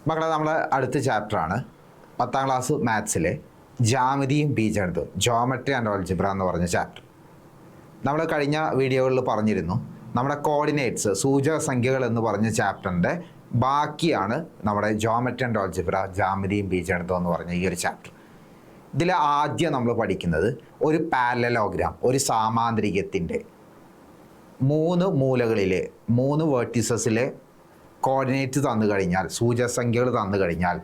മക്കളെ നമ്മളെ അടുത്ത ചാപ്റ്ററാണ് 10ാം ക്ലാസ് മാത്സിലെ ജാമിതിയും ബീജഗണിതവും ജോമെട്രി ആൻഡ് ആൾജിബ്ര എന്ന് പറഞ്ഞ ചാപ്റ്റർ. നമ്മൾ കഴിഞ്ഞ വീഡിയോകളിൽ പറഞ്ഞിരുന്നു നമ്മുടെ കോർഡിനേറ്റ്സ് സൂചക സംഖ്യകൾ എന്ന് പറഞ്ഞ ചാപ്റ്ററിൻ്റെ ബാക്കിയാണ് നമ്മുടെ ജോമെട്രി ആൻഡ് ആൾജിബ്ര ജാമിതിയും ബീജഗണിതവും എന്ന് പറഞ്ഞ ഈ ഒരു ചാപ്റ്റർ. ഇതിൽ ആദ്യം നമ്മൾ പഠിക്കുന്നത് ഒരു പാരലലോഗ്രാം, ഒരു സാമാന്തരികത്തിൻ്റെ 3 മൂലകളിലെ 3 വേർട്ടിസസിലെ കോർഡിനേറ്റ് തന്നു കഴിഞ്ഞാൽ, സൂചകസംഖ്യകൾ തന്നു കഴിഞ്ഞാൽ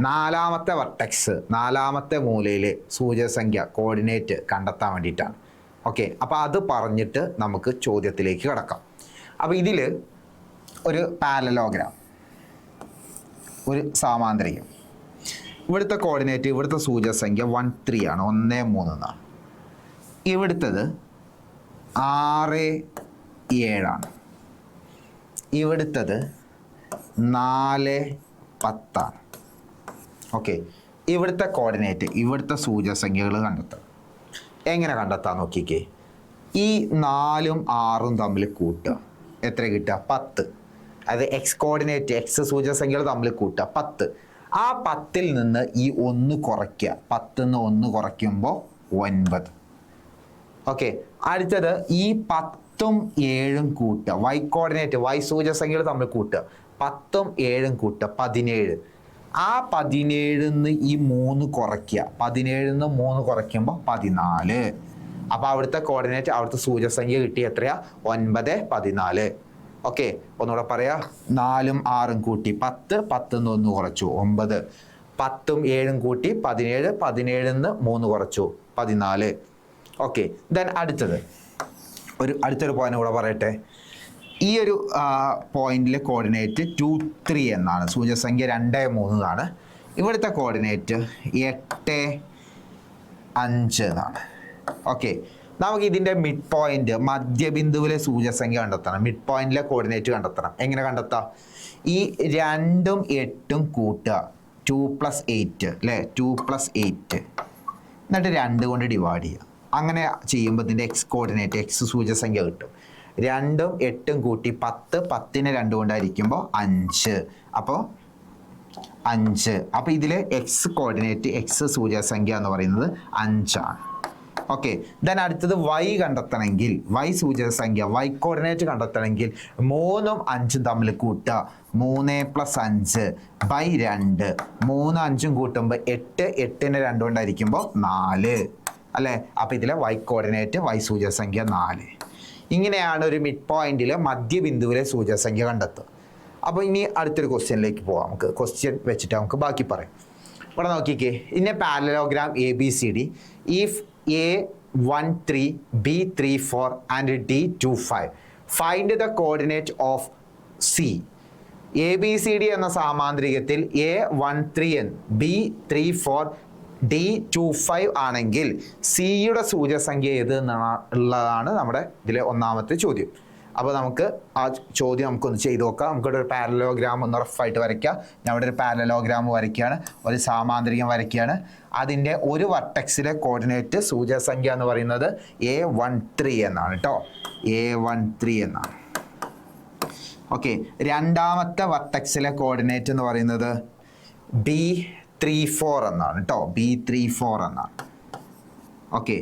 4ാമത്തെ വെർട്ടെക്സ് 4ാമത്തെ മൂലയിലെ സൂചകസംഖ്യ കോർഡിനേറ്റ് കണ്ടെത്താൻ വേണ്ടിയിട്ടാണ്. ഓക്കെ, അപ്പോൾ അത് പറഞ്ഞിട്ട് നമുക്ക് ചോദ്യത്തിലേക്ക് കിടക്കാം. അപ്പോൾ ഇതിൽ ഒരു പാരലലോഗ്രാം, ഒരു സാമാന്തരികം, ഇവിടുത്തെ കോർഡിനേറ്റ്, ഇവിടുത്തെ സൂചകസംഖ്യ 1 3 ആണ്, 1 3 എന്നാണ്. ഇവിടുത്തത് 6 7 ആണ്. ഇവിടുത്തത് 4 10 ആണ്. ഓക്കെ, ഇവിടുത്തെ കോർഡിനേറ്റ്, ഇവിടുത്തെ സൂചകസംഖ്യകൾ കണ്ടെത്താം. എങ്ങനെ കണ്ടെത്താൻ നോക്കിക്കേ. ഈ 4ഉം 6ഉം തമ്മിൽ കൂട്ടുക, എത്ര കിട്ടുക? 10. അത് എക്സ് കോർഡിനേറ്റ്, എക്സ് സൂചകസംഖ്യകൾ തമ്മിൽ കൂട്ടുക 10. ആ 10ൽ നിന്ന് ഈ 1 കുറയ്ക്കുക, 10ന്ന് 1 കുറയ്ക്കുമ്പോൾ 9. ഓക്കെ, അടുത്തത് ഈ 10ഉം 7ഉം കൂട്ടുക, വൈ കോർഡിനേറ്റ്, വൈ സൂചകസംഖ്യകൾ തമ്മിൽ കൂട്ടുക, 10ഉം 7ഉം കൂട്ടുക 17. ആ 17ന്ന് ഈ 3 കുറയ്ക്കുക, 17ന്ന് 3 കുറയ്ക്കുമ്പോൾ 14. അപ്പോൾ അവിടുത്തെ കോർഡിനേറ്റ്, അവിടുത്തെ സൂചകസംഖ്യ കിട്ടിയ എത്രയാ? 9 14. ഓക്കെ, ഒന്നുകൂടെ പറയാ. 4ഉം 6ഉം കൂട്ടി 10, 10ന്ന് 1 കുറച്ചു 9, 10ഉം 7ഉം കൂട്ടി 17, 17ന്ന് 3 കുറച്ചു 14. ഓക്കെ, ദെൻ അടുത്തൊരു പോയിന്റ് കൂടെ പറയട്ടെ. ഈ ഒരു പോയിന്റിലെ കോർഡിനേറ്റ് 2 3 എന്നാണ്, സൂചകസംഖ്യ 2 3 ആണ്. ഇവിടുത്തെ കോർഡിനേറ്റ് 8 5 എന്നാണ്. ഓക്കെ, നമുക്ക് ഇതിൻ്റെ മിഡ് പോയിന്റ്, മധ്യബിന്ദുവിലെ സൂചകസംഖ്യ കണ്ടെത്തണം, മിഡ് പോയിന്റിലെ കോർഡിനേറ്റ് കണ്ടെത്തണം. എങ്ങനെ കണ്ടെത്താം? ഈ 2ഉം 8ഉം കൂട്ടുക, 2 + 8 അല്ലേ, 2 + 8, എന്നിട്ട് 2 കൊണ്ട് ഡിവൈഡ് ചെയ്യുക. അങ്ങനെ ചെയ്യുമ്പോൾ ഇതിൻ്റെ എക്സ് കോർഡിനേറ്റ്, എക്സ് സൂചകസംഖ്യ കിട്ടും. 2ഉം 8ഉം കൂട്ടി 10, 10നെ 2 കൊണ്ടായിരിക്കുമ്പോൾ 5. അപ്പോൾ 5. അപ്പോൾ ഇതിൽ എക്സ് കോർഡിനേറ്റ്, എക്സ് സൂചകസംഖ്യ എന്ന് പറയുന്നത് 5 ആണ്. ഓക്കെ, ദെൻ അടുത്തത് വൈ കണ്ടെത്തണമെങ്കിൽ, വൈ സൂചകസംഖ്യ, വൈ കോർഡിനേറ്റ് കണ്ടെത്തണമെങ്കിൽ 3ഉം 5ഉം തമ്മിൽ കൂട്ടുക, 3 + 5 / 2. 3 5ഉം കൂട്ടുമ്പോൾ 8, 8നെ 2 കൊണ്ടായിരിക്കുമ്പോൾ 4 അല്ലേ. അപ്പോൾ ഇതിലെ വൈ കോർഡിനേറ്റ്, വൈ സൂചകസംഖ്യ 4. ഇങ്ങനെയാണ് ഒരു മിഡ് പോയിന്റിലെ മധ്യബിന്ദുവിലെ സൂചകസംഖ്യ കണ്ടെത്തുക. അപ്പോൾ ഇനി അടുത്തൊരു ക്വസ്റ്റ്യനിലേക്ക് പോവാം. നമുക്ക് ക്വസ്റ്റ്യൻ വെച്ചിട്ട് നമുക്ക് ബാക്കി പറയാം. ഇവിടെ നോക്കിക്കേ. In A parallelogram ABCD, if A 1 3 B 3 4 and D 2 5, find the coordinate of C. ABCD എന്ന സാമാന്തരികത്തിൽ A 1 3 N B 3 4 D 2 5 ആണെങ്കിൽ സിയുടെ സൂചകസംഖ്യ ഏത് എന്നുള്ളതാണ് നമ്മുടെ ഇതിലെ ഒന്നാമത്തെ ചോദ്യം. അപ്പോൾ നമുക്ക് ആ ചോദ്യം നമുക്കൊന്ന് ചെയ്ത് നോക്കാം. നമുക്കിവിടെ ഒരു പാരലലോഗ്രാം ഒന്ന് റഫായിട്ട് വരയ്ക്കാം. ഞാൻ ഇവിടെ ഒരു പാരലലോഗ്രാം വരയ്ക്കുകയാണ്, ഒരു സാമാന്തരികം വരയ്ക്കുകയാണ്. അതിൻ്റെ ഒരു വെർട്ടെക്സിലെ കോർഡിനേറ്റ് സൂചകസംഖ്യ എന്ന് പറയുന്നത് A13 എന്നാണ് കേട്ടോ, A13 എന്നാണ്. ഓക്കെ, രണ്ടാമത്തെ വെർട്ടെക്സിലെ കോർഡിനേറ്റ് എന്ന് പറയുന്നത് B34 എന്നാണ് കേട്ടോ, B34 എന്നാണ്. ഓക്കെ,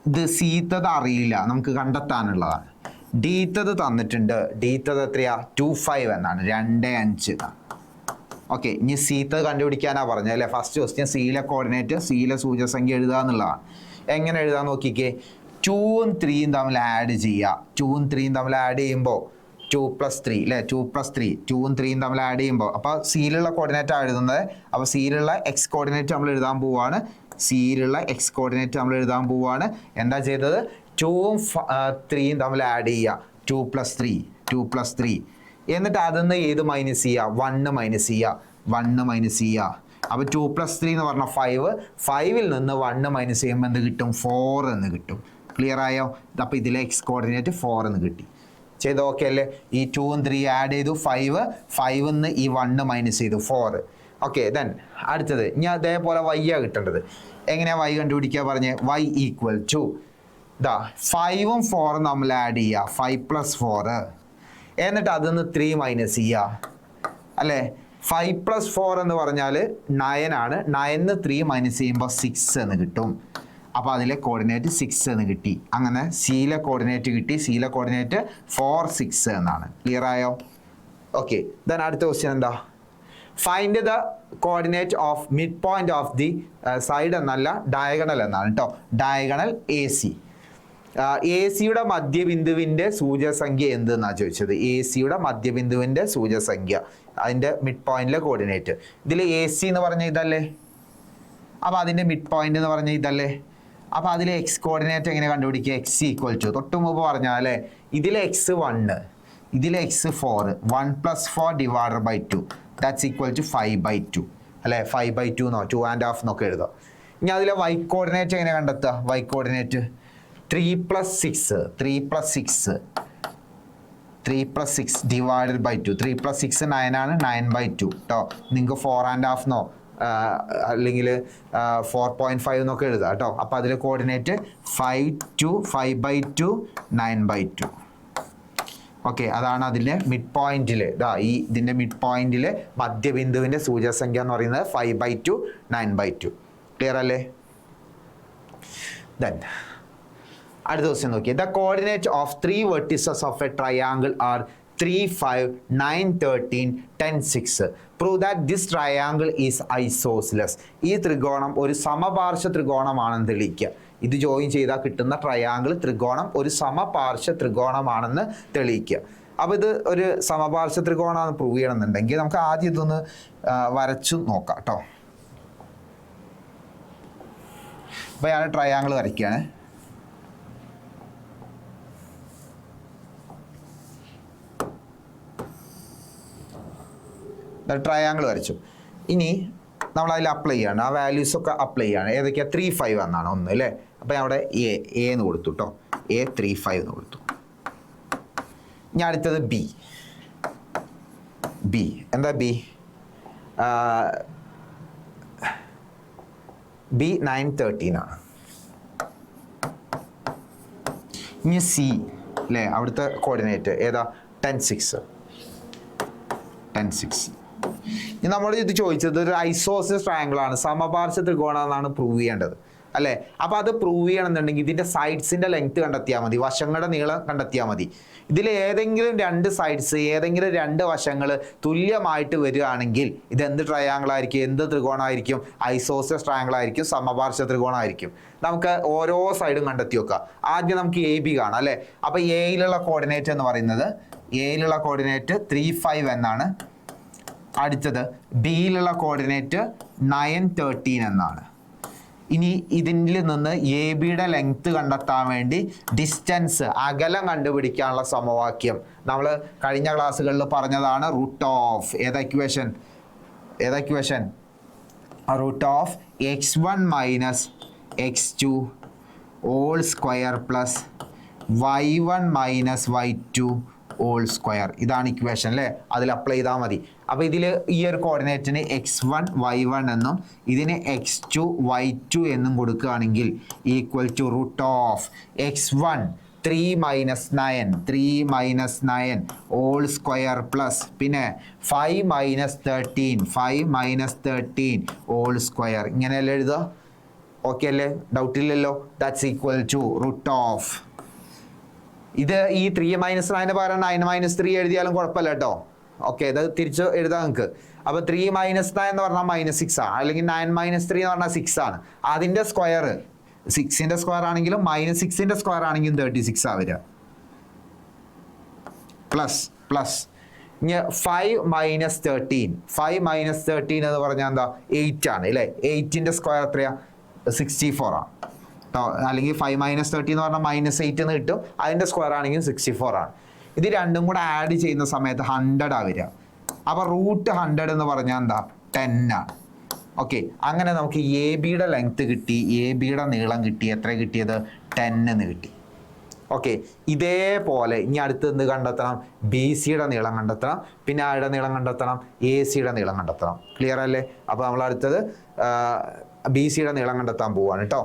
ഇത് സീത്തത് അറിയില്ല, നമുക്ക് കണ്ടെത്താനുള്ളതാണ്. ഡീത്തത് തന്നിട്ടുണ്ട്, ഡീത്തത് എത്രയാ? 25 എന്നാണ്, 2 5 എന്നാണ്. ഓക്കെ, ഇനി സീത്തത് കണ്ടുപിടിക്കാനാണ് പറഞ്ഞത് അല്ലേ. ഫസ്റ്റ് ക്വസ്റ്റ്യൻ സിയിലെ കോർഡിനേറ്റ്, സിയിലെ സൂചകസംഖ്യ എഴുതുക എന്നുള്ളതാണ്. എങ്ങനെ എഴുതാൻ നോക്കിക്കേ. 2ഉം 3ഉം തമ്മിൽ ആഡ് ചെയ്യുക. 2ഉം 3ഉം തമ്മിൽ ആഡ് ചെയ്യുമ്പോൾ 2 + 3 അല്ലേ, 2 + 3, 2ഉം 3ഉം തമ്മിൽ ആഡ് ചെയ്യുമ്പോൾ, അപ്പോൾ സിയിലുള്ള കോർഡിനേറ്റാണ് എഴുതുന്നത്. അപ്പോൾ സിയിലുള്ള എക്സ് കോർഡിനേറ്റ് നമ്മൾ എഴുതാൻ പോവുകയാണ്, സിയിലുള്ള എക്സ് കോർഡിനേറ്റ് നമ്മൾ എഴുതാൻ പോവുകയാണ്. എന്താ ചെയ്തത്? 2ഉം 3ഉം തമ്മിൽ ആഡ് ചെയ്യുക, 2 + 3, 2 + 3, എന്നിട്ട് അതിൽ ഏത് മൈനസ് ചെയ്യുക? 1 മൈനസ് ചെയ്യുക, 1 മൈനസ് ചെയ്യുക. അപ്പോൾ 2 + 3 എന്ന് പറഞ്ഞാൽ 5, 5ൽ നിന്ന് 1 മൈനസ് ചെയ്യുമ്പോൾ എന്ത് കിട്ടും? 4 എന്ന് കിട്ടും. ക്ലിയർ ആയോ? അപ്പോൾ ഇതിലെ എക്സ് കോർഡിനേറ്റ് 4 എന്ന് കിട്ടി. ചെയ്ത് ഓക്കെ അല്ലേ. ഈ 2ഉം 3ഉം ആഡ് ചെയ്തു, 5ന്ന് ഈ 1 മൈനസ് ചെയ്തു, 4. ഓക്കെ, ദെൻ അടുത്തത് ഇനി അതേപോലെ y ആണ് കിട്ടേണ്ടത്. എങ്ങനെയാണ് y കണ്ടുപിടിക്കുക പറഞ്ഞ്? y = ഇതാ 5ഉം 4ഉം നമ്മൾ ആഡ് ചെയ്യുക, 5 + 4, എന്നിട്ട് അതിൽ നിന്ന് 3 മൈനസ് ചെയ്യുക അല്ലേ. 5 + 4 എന്ന് പറഞ്ഞാൽ 9 ആണ്. 9 3 മൈനസ് ചെയ്യുമ്പോൾ 6 എന്ന് കിട്ടും. അപ്പോൾ അതിലെ കോർഡിനേറ്റ് 6 എന്ന് കിട്ടി. അങ്ങനെ സിയിലെ കോർഡിനേറ്റ് കിട്ടി. സിയിലെ കോർഡിനേറ്റ് 4 6 എന്നാണ്. ക്ലിയർ ആയോ? ഓക്കെ. ദെൻ അടുത്ത ക്വസ്റ്റ്യൻ എന്താ? Find the coordinate of mid point of the side എന്നല്ല, ഡയഗണൽ എന്നാണ് കേട്ടോ. Diagonal A C. എ സിയുടെ മധ്യബിന്ദുവിൻ്റെ സൂചകസംഖ്യ എന്തെന്നാണ് ചോദിച്ചത്. എ സിയുടെ മധ്യബിന്ദുവിൻ്റെ സൂചകസംഖ്യ, അതിൻ്റെ മിഡ് പോയിന്റിലെ കോർഡിനേറ്റ്. ഇതിൽ എ സി എന്ന് പറഞ്ഞ ഇതല്ലേ, അപ്പോൾ അതിൻ്റെ മിഡ് പോയിന്റ് എന്ന് പറഞ്ഞ ഇതല്ലേ. അപ്പോൾ അതിൽ എക്സ് കോർഡിനേറ്റ് എങ്ങനെ കണ്ടുപിടിക്കുക? എക്സ് ഈക്വൽ ടു, തൊട്ട് മുമ്പ് പറഞ്ഞാൽ അല്ലേ, ഇതിലെ എക്സ് 1, ഇതിലെ എക്സ് 4, 1 + 4 / 2 ദാറ്റ്സ് ഈക്വൽ ടു 5/2 അല്ലേ. 5/2 എന്നോ 2.5 എന്നൊക്കെ എഴുതാം. ഇനി അതിലെ വൈ കോർഡിനേറ്റ് എങ്ങനെ കണ്ടെത്തുക? Y coordinate 3 + 6 3 + 6 3 + 6 / 2. 3 + 6 9 ആണ്. 9/2 കേട്ടോ. നിങ്ങൾക്ക് 4.5 എന്നോ അല്ലെങ്കിൽ 4.5 എന്നൊക്കെ എഴുതാം കേട്ടോ. അപ്പോൾ അതിലെ കോർഡിനേറ്റ് 5 5/2 9/2. ഓക്കെ, അതാണ് അതിൻ്റെ മിഡ് പോയിന്റിൽ. ഇതിൻ്റെ മിഡ് പോയിന്റിൽ മധ്യബിന്ദുവിൻ്റെ സൂചകസംഖ്യ എന്ന് പറയുന്നത് 5/2 9/2. ക്ലിയർ അല്ലേ? ദെൻ അടുത്ത ദിവസം നോക്കിയേ. The coordinate of 3 vertices of a triangle are 3 5 9 13 10 6. Prove that this triangle is isosceles. ഈ ത്രികോണം ഒരു സമപാർശ്വ ത്രികോണമാണെന്ന് തെളിയിക്കുക. ഇത് ജോയിൻ ചെയ്താൽ കിട്ടുന്ന ട്രയാങ്കിൾ ത്രികോണം ഒരു സമപാർശ്വ ത്രികോണമാണെന്ന് തെളിയിക്കുക. അപ്പോൾ ഇത് ഒരു സമപാർശ്വ ത്രികോണമാണെന്ന് പ്രൂവ് ചെയ്യണമെന്നുണ്ടെങ്കിൽ നമുക്ക് ആദ്യം ഇതൊന്ന് വരച്ചു നോക്കാം കേട്ടോ. അപ്പോൾ ഞാൻ ട്രയാങ്കിൾ വരയ്ക്കുകയാണ്. ട്രയാങ്കിൾ വരച്ചു. ഇനി നമ്മൾ അതിൽ അപ്ലൈ ചെയ്യാണ്, ആ വാല്യൂസൊക്കെ അപ്ലൈ ചെയ്യാണ്. ഏതൊക്കെയാണ്? 3 5 എന്നാണ് ഒന്ന് അല്ലേ. അപ്പോൾ ഞാൻ അവിടെ എ എന്ന് കൊടുത്തു കേട്ടോ. എ 3 5 എന്ന് കൊടുത്തു. ഇനി അടുത്തത് ബി. എന്താ ബി? ബി 9 13 ആണ്. ഇനി സി അല്ലേ, അവിടുത്തെ കോർഡിനേറ്റ് ഏതാ? 10 6. ഇനി നമ്മൾ ഇത് ചോദിച്ചത് ഒരു ഐസോസിലസ് ട്രയാങ്കിൾ ആണ്, സമപാർശ്വ ത്രികോണം എന്നാണ് പ്രൂവ് ചെയ്യേണ്ടത് അല്ലേ. അപ്പോൾ അത് പ്രൂവ് ചെയ്യണമെന്നുണ്ടെങ്കിൽ ഇതിൻ്റെ സൈഡ്സിൻ്റെ ലെങ്ത് കണ്ടെത്തിയാൽ മതി, വശങ്ങളുടെ നീളം കണ്ടെത്തിയാൽ മതി. ഇതിൽ ഏതെങ്കിലും 2 സൈഡ്സ്, ഏതെങ്കിലും 2 വശങ്ങൾ തുല്യമായിട്ട് വരികയാണെങ്കിൽ ഇത് എന്ത് ട്രയാങ്കിൾ ആയിരിക്കും? എന്ത് ത്രികോണമായിരിക്കും? ഐസോസിലസ് ട്രയാങ്കിൾ ആയിരിക്കും, സമപാർശ്വ ത്രികോണമായിരിക്കും. നമുക്ക് ഓരോ സൈഡും കണ്ടെത്തി വെക്കാം. ആദ്യം നമുക്ക് എ ബി കാണാം അല്ലേ. അപ്പോൾ എയിലുള്ള കോർഡിനേറ്റ് എന്ന് പറയുന്നത്, എയിലുള്ള കോർഡിനേറ്റ് 3 5 എന്നാണ്. അടുത്തത് ബിയിലുള്ള കോർഡിനേറ്റ് 9 13 എന്നാണ്. ഇനി ഇതിൽ നിന്ന് എ ബിയുടെ ലെങ്ത് കണ്ടെത്താൻ വേണ്ടി ഡിസ്റ്റൻസ്, അകലം കണ്ടുപിടിക്കാനുള്ള സമവാക്യം നമ്മൾ കഴിഞ്ഞ ക്ലാസ്സുകളിൽ പറഞ്ഞതാണ്. റൂട്ട് ഓഫ് ഏതാ equation? Root of x1 - x2 whole square plus y1 - y2 whole square. ഇതാണ് ഇക്വേഷൻ അല്ലേ. അതിൽ അപ്ലൈ ചെയ്താൽ മതി. അപ്പോൾ ഇതിൽ ഈ ഒരു കോർഡിനേറ്റിന് x1 y1 എന്നും ഇതിന് x2 y2 എന്നും കൊടുക്കുകയാണെങ്കിൽ equal to root of x1 3 - 9 whole square plus പിന്നെ 5 - 13 ഹോൾ സ്ക്വയർ. ഇങ്ങനെയല്ലേ എഴുതുക? ഓക്കെ അല്ലേ? ഡൗട്ടില്ലല്ലോ. That's equal to root of, ഇത് ഈ 3 - 9 പകരം 9 - 3 എഴുതിയാലും കുഴപ്പമില്ല കേട്ടോ. ഓക്കെ, ഇത് തിരിച്ച് എഴുതാം നിങ്ങൾക്ക്. അപ്പോൾ 3 - 9 എന്ന് പറഞ്ഞാൽ -6 ആണ്, അല്ലെങ്കിൽ 9 - 3 എന്ന് പറഞ്ഞാൽ 6 ആണ്. അതിൻ്റെ സ്ക്വയർ 6ൻ്റെ സ്ക്വയർ ആണെങ്കിലും -6ൻ്റെ സ്ക്വയർ ആണെങ്കിലും 36 ആ വരിക. പ്ലസ് ഇനി 5 - 13 എന്ന് പറഞ്ഞാൽ എന്താ? 8 ആണ് അല്ലേ. 8ൻ്റെ സ്ക്വയർ എത്രയാ? 64 ആണ്. അല്ലെങ്കിൽ 5 - 13 എന്ന് പറഞ്ഞാൽ -8 എന്ന് കിട്ടും. അതിൻ്റെ സ്ക്വയർ ആണെങ്കിൽ 64 ആണ്. ഇത് രണ്ടും കൂടെ ആഡ് ചെയ്യുന്ന സമയത്ത് 100 ആ വരിക. അപ്പോൾ റൂട്ട് 100 എന്ന് പറഞ്ഞാൽ എന്താ? 10 ആണ്. ഓക്കെ, അങ്ങനെ നമുക്ക് എ ബിയുടെ ലെങ്ത് കിട്ടി, എ ബിയുടെ നീളം കിട്ടി. എത്ര കിട്ടിയത്? 10 എന്ന് കിട്ടി. ഓക്കെ, ഇതേപോലെ ഇനി അടുത്ത് എന്ത് കണ്ടെത്തണം? ബി സിയുടെ നീളം കണ്ടെത്തണം, പിന്നെ ആരുടെ നീളം കണ്ടെത്തണം? എ സിയുടെ നീളം കണ്ടെത്തണം. ക്ലിയർ അല്ലേ? അപ്പോൾ നമ്മൾ അടുത്തത് ബി സിയുടെ നീളം കണ്ടെത്താൻ പോവാണ് കേട്ടോ.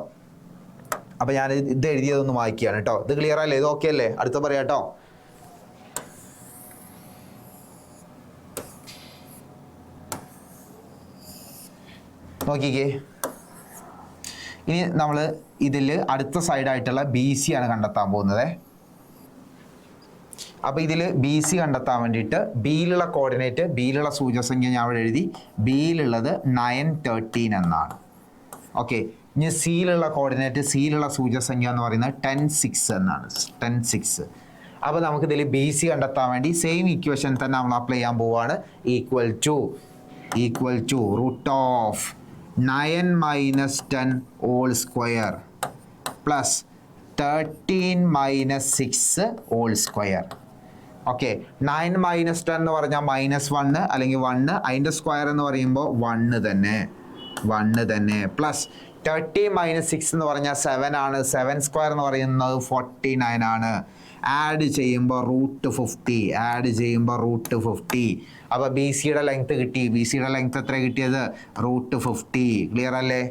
അപ്പോൾ ഞാൻ ഇത് എഴുതിയതൊന്ന് വായിക്കുകയാണ് കേട്ടോ. ഇത് ക്ലിയർ അല്ലേ? ഇത് ഓക്കെ അല്ലേ? അടുത്ത പറയാം കേട്ടോ. നോക്കിക്കേ, ഇനി നമ്മൾ ഇതിൽ അടുത്ത സൈഡായിട്ടുള്ള ബി സി ആണ് കണ്ടെത്താൻ പോകുന്നത്. അപ്പോൾ ഇതിൽ ബി സി കണ്ടെത്താൻ വേണ്ടിയിട്ട് ബിയിലുള്ള കോർഡിനേറ്റ്, ബിയിലുള്ള സൂചകസംഖ്യ ഞാൻ അവിടെ എഴുതി. ബിയിലുള്ളത് 9, 13 എന്നാണ്. ഓക്കെ, ഇനി സിയിലുള്ള കോർഡിനേറ്റ്, സിയിലുള്ള സൂചകസംഖ്യ എന്ന് പറയുന്നത് 10, 6 എന്നാണ്. 10, 6. അപ്പോൾ നമുക്കിതിൽ ബി സി കണ്ടെത്താൻ വേണ്ടി സെയിം ഇക്വേഷൻ തന്നെ നമ്മൾ അപ്ലൈ ചെയ്യാൻ പോവുകയാണ്. Equal to root of 9 minus 10 whole square plus 13 minus 6 whole square. Okay, 9 minus 10 എന്ന് പറഞ്ഞാൽ -1 അല്ലെങ്കിൽ 1, അതിൻ്റെ സ്ക്വയർ എന്ന് പറയുമ്പോൾ 1 തന്നെ പ്ലസ് 13 മൈനസ് 6 എന്ന് പറഞ്ഞാൽ 7 ആണ്. 7 സ്ക്വയർ എന്ന് പറയുന്നത് 49 ആണ്. ആഡ് ചെയ്യുമ്പോൾ √50. അപ്പോൾ ബി സിയുടെ ലെങ്ത് കിട്ടി. ബി സിയുടെ ലെങ്ത് എത്ര കിട്ടിയത്? √50. ക്ലിയർ അല്ലേ?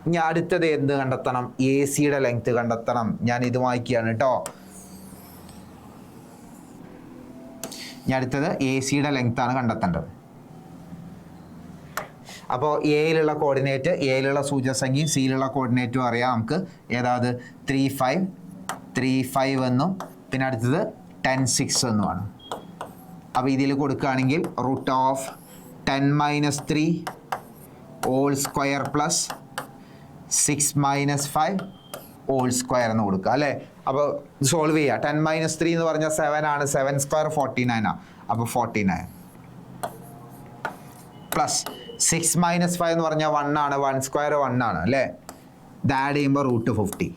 ഇനി അടുത്തത് എന്ത് കണ്ടെത്തണം? എ സിയുടെ ലെങ്ത് കണ്ടെത്തണം. ഞാൻ ഇത് വായിക്കുകയാണ് കേട്ടോ. ഇനി അടുത്തത് എ സിയുടെ ലെങ്ത് ആണ് കണ്ടെത്തേണ്ടത്. അപ്പോൾ എയിലുള്ള കോർഡിനേറ്റ്, എയിലുള്ള സൂചകസംഖ്യയും സിയിലുള്ള കോർഡിനേറ്റും അറിയാം നമുക്ക്. ഏതാത് 3, 5 എന്നും പിന്നെ അടുത്തത് 10, 6 എന്നുമാണ്. അപ്പോൾ ഇതിൽ കൊടുക്കുകയാണെങ്കിൽ root of 10 minus 3 whole square plus 6 minus 5 whole square എന്ന് കൊടുക്കുക അല്ലേ. അപ്പോൾ സോൾവ് ചെയ്യുക. 10 മൈനസ് 3 എന്ന് പറഞ്ഞാൽ 7 ആണ്. 7 സ്ക്വയർ 49 ആണ്. അപ്പോൾ 49 പ്ലസ് 6 മൈനസ് 5 എന്ന് പറഞ്ഞാൽ 1 ആണ്. 1 സ്ക്വയർ 1 ആണ് അല്ലേ. ഇത് ആഡ് ചെയ്യുമ്പോൾ √50.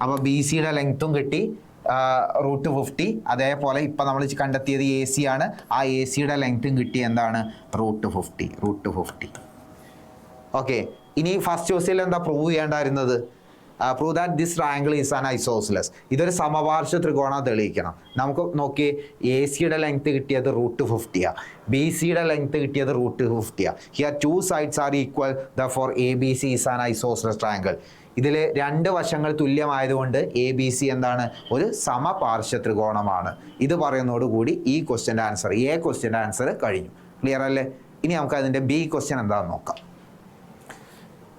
അപ്പോൾ ബി സിയുടെ ലെങ്ത്തും കിട്ടി, √50. അതേപോലെ ഇപ്പം നമ്മൾ കണ്ടെത്തിയത് എ സി ആണ്. ആ എ സിയുടെ ലെങ്ത്തും കിട്ടി. എന്താണ്? √50. ഓക്കെ, ഇനി ഫസ്റ്റ് ക്വസ്റ്റ്യനിൽ എന്താ പ്രൂവ് ചെയ്യേണ്ടായിരുന്നത്? Prove that this triangle is an isosceles. ഇതൊരു സമപാർശ്വ ത്രികോണം തെളിയിക്കണം. നമുക്ക് നോക്കി, എ സിയുടെ ലെങ്ത് കിട്ടിയത് √50, ബി സിയുടെ ലെങ്ത് കിട്ടിയത് √50. Here 2 sides are equal, therefore ABC is an isosceles triangle. ഇതിൽ 2 വശങ്ങൾ തുല്യമായതുകൊണ്ട് എ ബി സി എന്താണ്? ഒരു സമപാർശ്വ ത്രികോണമാണ്. ഇത് പറയുന്നതോടുകൂടി ഈ ക്വസ്റ്റ്യൻ്റെ ആൻസർ, എ ക്വസ്റ്റ്യൻ്റെ ആൻസർ കഴിഞ്ഞു. ക്ലിയർ അല്ലേ? ഇനി നമുക്ക് അതിൻ്റെ ബി ക്വസ്റ്റ്യൻ എന്താണെന്ന് നോക്കാം.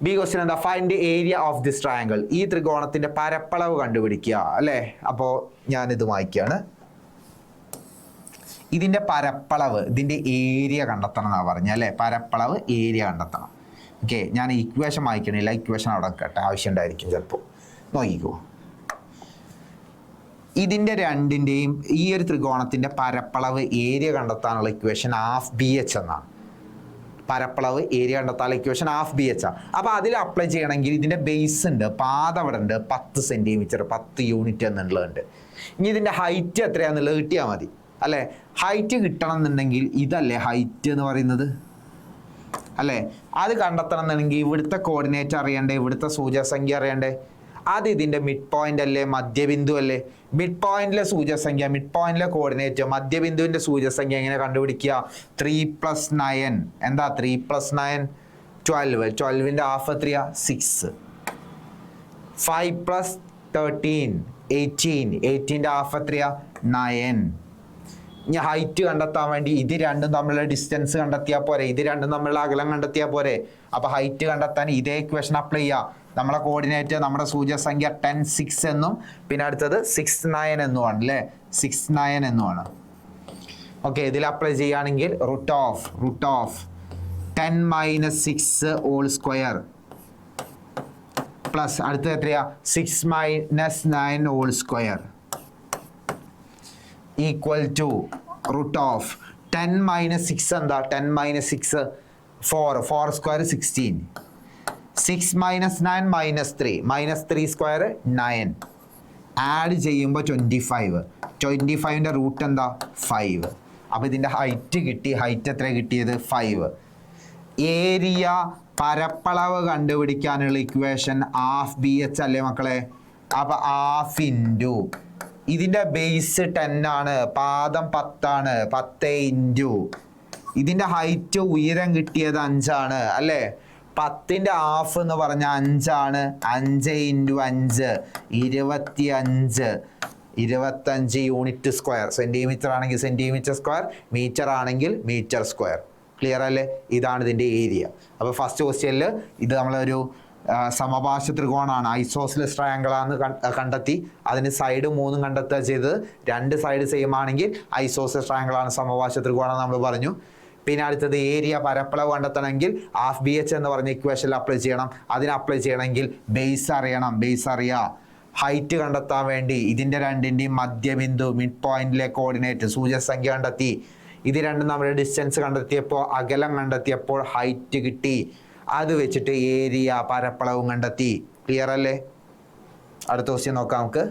ബി ക്വസ്റ്റ്യൻ എന്താ? Find the area of this triangle. ഈ ത്രികോണത്തിൻ്റെ പരപ്പളവ് കണ്ടുപിടിക്കുക അല്ലേ. അപ്പോൾ ഞാനിത് വായിക്കുകയാണ്. ഇതിൻ്റെ പരപ്പളവ്, ഇതിൻ്റെ ഏരിയ കണ്ടെത്തണം എന്നാണ് പറഞ്ഞത് അല്ലേ. പരപ്പളവ്, ഏരിയ കണ്ടെത്തണം. ഓക്കെ, ഞാൻ ഇക്വേഷൻ വായിക്കണില്ല. ഇക്വേഷൻ അവിടെ കേട്ടെ, ആവശ്യമുണ്ടായിരിക്കും ചിലപ്പോൾ. നോക്കിക്കോ, ഇതിൻ്റെ രണ്ടിൻ്റെയും ഈ ഒരു ത്രികോണത്തിൻ്റെ പരപ്പളവ്, ഏരിയ കണ്ടെത്താനുള്ള ഇക്വേഷൻ ½ എന്നാണ്. പരപ്പളവ്, ഏരിയ കണ്ടെത്താനുള്ള ഇക്വേഷൻ ½ ആണ്. അപ്പോൾ അതിൽ അപ്ലൈ ചെയ്യണമെങ്കിൽ ഇതിൻ്റെ ബേസ് ഉണ്ട്, പാത അവിടെ ഉണ്ട്, 10 സെൻറ്റിമീറ്റർ, 10 യൂണിറ്റ് എന്നുള്ളതുണ്ട്. ഇനി ഇതിൻ്റെ ഹൈറ്റ് എത്രയാണെന്നുള്ളത് കിട്ടിയാൽ മതി അല്ലേ. ഹൈറ്റ് കിട്ടണം എന്നുണ്ടെങ്കിൽ ഇതല്ലേ ഹൈറ്റ് എന്ന് പറയുന്നത് അല്ലേ. അത് കണ്ടെത്തണം എന്നുണ്ടെങ്കിൽ ഇവിടുത്തെ കോർഡിനേറ്റ് അറിയണ്ടേ, ഇവിടുത്തെ സൂചകസംഖ്യ അറിയണ്ടേ. അത് ഇതിൻ്റെ മിഡ് പോയിന്റ് അല്ലേ, മധ്യബിന്ദു അല്ലേ. മിഡ് പോയിന്റിലെ സൂചകസംഖ്യ, മിഡ് പോയിന്റിലെ കോർഡിനേറ്റ്, മധ്യബിന്ദുവിൻ്റെ സൂചകസംഖ്യ എങ്ങനെ കണ്ടുപിടിക്കുക? 3 + 9 എന്താ? 3 + 9 12. 12ൻ്റെ ഹാഫ് എത്രയാ? 6. 5 + 13 18. 18ൻ്റെ ഹാഫ് എത്രയാ? 9. ഇനി ഹൈറ്റ് കണ്ടെത്താൻ വേണ്ടി ഇത് രണ്ടും തമ്മിലുള്ള ഡിസ്റ്റൻസ് കണ്ടെത്തിയാൽ പോരെ, ഇത് രണ്ടും തമ്മിലുള്ള അകലം കണ്ടെത്തിയാൽ പോരെ. അപ്പോൾ ഹൈറ്റ് കണ്ടെത്താൻ ഇതേ ഇക്വേഷൻ അപ്ലൈ ചെയ്യുക. നമ്മളെ കോർഡിനേറ്റ്, നമ്മുടെ സൂചകസംഖ്യ 10, 6 എന്നും പിന്നെ അടുത്തത് 6, 9 എന്നുമാണ് അല്ലേ. 6, 9 എന്നുമാണ്. ഓക്കെ, ഇതിൽ അപ്ലൈ ചെയ്യുകയാണെങ്കിൽ root of 10 minus 6 whole square plus അടുത്തത് എത്രയാ? 6 minus 9 whole square equal to root of 10 minus 6 എന്താ? 10 minus 6 4 square 16. 6 minus 9 -3 square 9. Add ചെയ്യുമ്പോൾ 25. 25ൻ്റെ റൂട്ട് എന്താ? 5. അപ്പോൾ ഇതിൻ്റെ ഹൈറ്റ് കിട്ടി. ഹൈറ്റ് എത്ര കിട്ടിയത്? 5. ഏരിയ, പരപ്പളവ് കണ്ടുപിടിക്കാനുള്ള ഇക്വേഷൻ ½ അല്ലേ മക്കളെ. അപ്പോൾ ½ ഇൻറ്റു ഇതിൻ്റെ ബേസ് 10 ആണ്, പാദം 10 ആണ്, 10 ഇൻറ്റു ഇതിൻ്റെ ഹൈറ്റ്, ഉയരം കിട്ടിയത് 5 ആണ് അല്ലേ. 10ൻ്റെ ഹാഫ് എന്ന് പറഞ്ഞാൽ 5 ആണ്. 5 ഇൻറ്റു 5 25 യൂണിറ്റ് സ്ക്വയർ. സെൻറ്റിമീറ്റർ ആണെങ്കിൽ സെൻറ്റിമീറ്റർ സ്ക്വയർ, മീറ്റർ ആണെങ്കിൽ മീറ്റർ സ്ക്വയർ. ക്ലിയർ അല്ലേ? ഇതാണ് ഇതിൻ്റെ ഏരിയ. അപ്പോൾ ഫസ്റ്റ് ക്വസ്റ്റ്യനിൽ ഇത് നമ്മളൊരു സമപാർശ്വ ത്രികോണമാണ്, ഐസോസിലസ് ട്രയാങ്കിളാന്ന് കണ്ടെത്തി. അതിന് സൈഡ് 3 കണ്ടെത്തുക ചെയ്തത്. 2 സൈഡ് സെയിം ആണെങ്കിൽ ഐസോസിലസ് ട്രയാങ്കിളാണ്, സമപാർശ്വ ത്രികോണം നമ്മൾ പറഞ്ഞു. പിന്നെ അടുത്തത് ഏരിയ, പരപ്പളവ് കണ്ടെത്തണമെങ്കിൽ ഹാഫ് ബി എച്ച് എന്ന് പറഞ്ഞ ഇക്വേഷനിൽ അപ്ലൈ ചെയ്യണം. അതിന് അപ്ലൈ ചെയ്യണമെങ്കിൽ ബേസ് അറിയണം, ബേസ് അറിയാം. ഹൈറ്റ് കണ്ടെത്താൻ വേണ്ടി ഇതിൻ്റെ രണ്ടിൻ്റെയും മധ്യബിന്ദു, മിഡ് പോയിന്റിലെ കോർഡിനേറ്റ് സൂചകസംഖ്യ കണ്ടെത്തി. ഇത് രണ്ടും നമ്മുടെ ഡിസ്റ്റൻസ് കണ്ടെത്തിയപ്പോൾ, അകലം കണ്ടെത്തിയപ്പോൾ ഹൈറ്റ് കിട്ടി. അത് വെച്ചിട്ട് ഏരിയ, പരപ്പളവും കണ്ടെത്തി. ക്ലിയർ അല്ലേ? അടുത്ത ക്വസ്റ്റ്യൻ നോക്കാം നമുക്ക്.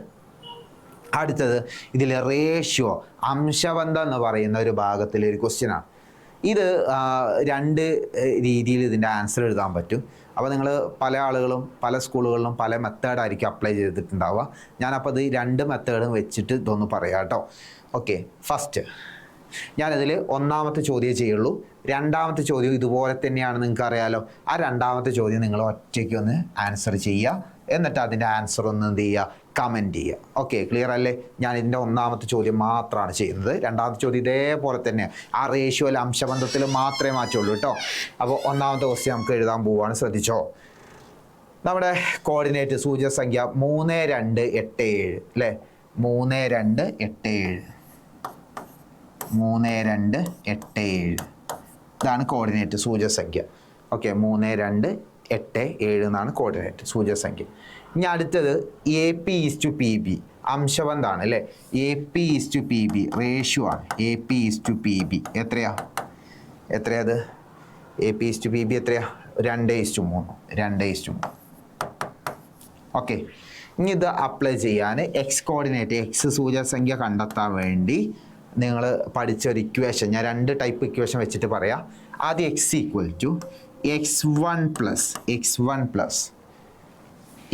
അടുത്തത് ഇതിൽ റേഷ്യോ, അംശബന്ധം എന്ന് പറയുന്ന ഒരു ഭാഗത്തിലെ ഒരു ക്വസ്റ്റ്യനാണ്. ഇത് 2 രീതിയിൽ ഇതിൻ്റെ ആൻസർ എഴുതാൻ പറ്റും. അപ്പോൾ നിങ്ങൾ പല ആളുകളും പല സ്കൂളുകളിലും പല മെത്തേഡായിരിക്കും അപ്ലൈ ചെയ്തിട്ടുണ്ടാവുക. ഞാനപ്പോൾ ഇത് 2 മെത്തേഡും വെച്ചിട്ട് ഇതൊന്ന് പറയാം കേട്ടോ. ഓക്കെ, ഫസ്റ്റ് ഞാനതിൽ 1ാമത്തെ ചോദ്യം ചെയ്യുള്ളൂ. 2ാമത്തെ ചോദ്യം ഇതുപോലെ തന്നെയാണ്, നിങ്ങൾക്ക് അറിയാലോ. ആ 2ാമത്തെ ചോദ്യം നിങ്ങൾ ഒറ്റയ്ക്ക് ഒന്ന് ആൻസർ ചെയ്യുക, എന്നിട്ട് അതിൻ്റെ ആൻസർ ഒന്ന് എന്ത് ചെയ്യുക, കമൻറ്റ് ചെയ്യുക. ഓക്കെ, ക്ലിയർ അല്ലേ? ഞാൻ ഇതിൻ്റെ 1ാമത്തെ ചോദ്യം മാത്രമാണ് ചെയ്യുന്നത്. 2ാമത്തെ ചോദ്യം ഇതേപോലെ തന്നെ ആ റേഷ്യോയിൽ, അംശബന്ധത്തിൽ മാത്രമേ മാറ്റുള്ളൂ കേട്ടോ. അപ്പോൾ 1ാമത്തെ ക്വസ്റ്റ്യൻ നമുക്ക് എഴുതാൻ പോവുകയാണ്, ശ്രദ്ധിച്ചോ. നമ്മുടെ കോർഡിനേറ്റ് സൂചകസംഖ്യ 3, 2, 8, 7 അല്ലേ? 3, 2, 8, 7 3, 2, 8, 7 ഇതാണ് കോർഡിനേറ്റ് സൂചകസംഖ്യ. ഓക്കെ, 3, 2, 8, 7 എന്നാണ് കോർഡിനേറ്റ് സൂചകസംഖ്യ. ഇനി അടുത്തത് AP:PB അംശബന്ധമാണ് അല്ലേ? AP:PB റേഷ്യോ ആണ്. AP:PB എത്രയാ? അത് AP:PB എത്രയാ? 2:3. 2:3. ഓക്കെ, ഇനി ഇത് അപ്ലൈ ചെയ്യാൻ എക്സ് കോർഡിനേറ്റ്, എക്സ് സൂചകസംഖ്യ കണ്ടെത്താൻ വേണ്ടി നിങ്ങൾ പഠിച്ചൊരു ഇക്വേഷൻ, ഞാൻ 2 ടൈപ്പ് ഇക്വേഷൻ വെച്ചിട്ട് പറയാം. ആദ്യം x=x1 പ്ലസ്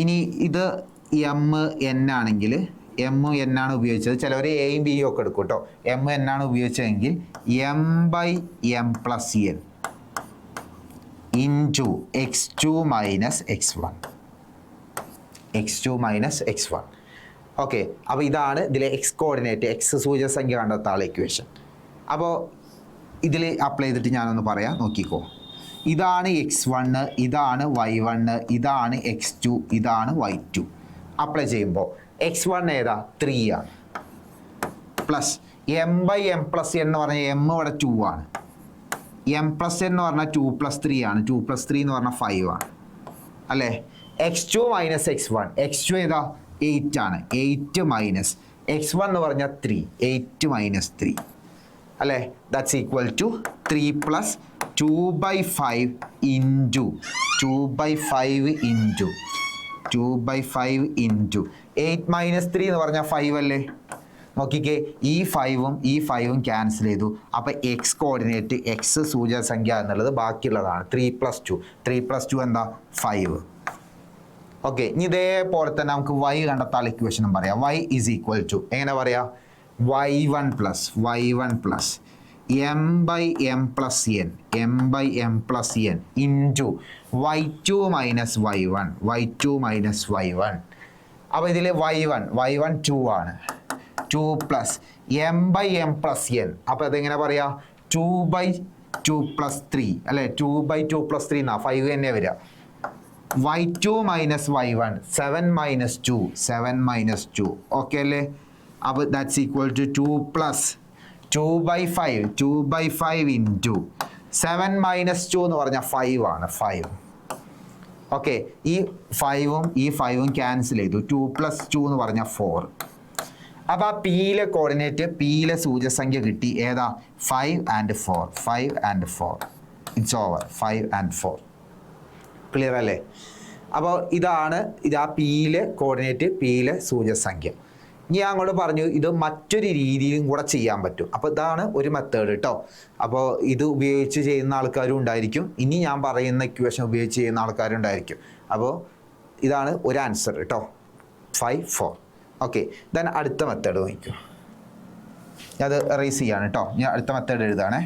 ഇനി ഇത് n ആണെങ്കിൽ n ആണ് ഉപയോഗിച്ചത്. ചിലവർ എയും ബിയും ഒക്കെ എടുക്കും കേട്ടോ. n ആണ് ഉപയോഗിച്ചതെങ്കിൽ m/m+n into x2 minus x1. Okay, അപ്പോൾ ഇതാണ് ഇതിലെ എക്സ് കോർഡിനേറ്റ്, എക്സ് സൂചകസംഖ്യ കണ്ടെത്താനുള്ള ഇക്വേഷൻ. അപ്പോൾ ഇതിൽ അപ്ലൈ ചെയ്തിട്ട് ഞാനൊന്ന് പറയാം, നോക്കിക്കോ. ഇതാണ് x1, ഇതാണ് y1, ഇതാണ് x2, ഇതാണ് y2. അപ്ലൈ ചെയ്യുമ്പോൾ x1 ഏതാ? 3 ആണ്. പ്ലസ് m/m+n എന്ന് പറഞ്ഞാൽ m ഇവിടെ 2 ആണ്. m+n എന്ന് പറഞ്ഞാൽ 2+3 ആണ്. 2+3 എന്ന് പറഞ്ഞാൽ 5 ആണ് അല്ലേ? x2 മൈനസ് x1, x2 ഏതാ? 8 ആണ്. 8 മൈനസ് x1 എന്ന് പറഞ്ഞാൽ 3, 8 മൈനസ് 3 അല്ലേ? That's equal to 3 plus 2/5 into 8 minus 3 എന്ന് പറഞ്ഞാൽ 5 അല്ലേ? നോക്കിക്കേ, ഈ 5ഉം ക്യാൻസൽ ചെയ്തു. അപ്പോൾ എക്സ് കോർഡിനേറ്റ്, എക്സ് സൂചകസംഖ്യ എന്നുള്ളത് ബാക്കിയുള്ളതാണ്. 3+2 എന്താ? 5. ഓക്കെ, ഇനി ഇതേപോലെ തന്നെ നമുക്ക് y കണ്ടെത്താനുള്ള ഇക്വേഷനും പറയാം. y ഈസ് ഈക്വൽ ടു എങ്ങനെ പറയാം? y1 plus m/m+n into y2 minus y1. അപ്പോൾ ഇതിൽ y1 2 ആണ്. 2 പ്ലസ് m/m+n. അപ്പോൾ അതെങ്ങനെ പറയാം? 2/2+3 അല്ലേ? 2/2+3 എന്നാ 5 തന്നെ വരിക. y2 minus y1 7 minus 2 okay അല്ലേ? അപ്പോൾ that's equal to 2 plus 2/5 into 7 minus 2 എന്ന് പറഞ്ഞാൽ 5 ആണ്. 5 ഓക്കെ, ഈ 5ഉം ക്യാൻസൽ ചെയ്തു. 2 പ്ലസ് 2 എന്ന് പറഞ്ഞാൽ 4. അപ്പോൾ ആ പിയിലെ കോർഡിനേറ്റ്, പിയിലെ സൂചകസംഖ്യ കിട്ടി. ഏതാ? 5 and 4. It's over. 5 and 4 clear അല്ലേ? അപ്പോൾ ഇതാണ് ആ പിയിലെ കോർഡിനേറ്റ്, പിയിലെ സൂചകസംഖ്യ. ഞാൻ അങ്ങോട്ട് പറഞ്ഞു ഇത് മറ്റൊരു രീതിയിലും കൂടെ ചെയ്യാൻ പറ്റും. അപ്പോൾ ഇതാണ് ഒരു മെത്തേഡ് കേട്ടോ. അപ്പോൾ ഇത് ഉപയോഗിച്ച് ചെയ്യുന്ന ആൾക്കാരും ഉണ്ടായിരിക്കും, ഇനി ഞാൻ പറയുന്ന ഇക്വേഷൻ ഉപയോഗിച്ച് ചെയ്യുന്ന ആൾക്കാരും ഉണ്ടായിരിക്കും. അപ്പോൾ ഇതാണ് ഒരു ആൻസർ കേട്ടോ, 5, 4. ഓക്കെ, ദെൻ അടുത്ത മെത്തേഡ് നോക്കിക്കോ. ഞാൻ അത് റേസ് ചെയ്യാണ് കേട്ടോ. ഞാൻ അടുത്ത മെത്തേഡ് എഴുതാണേ.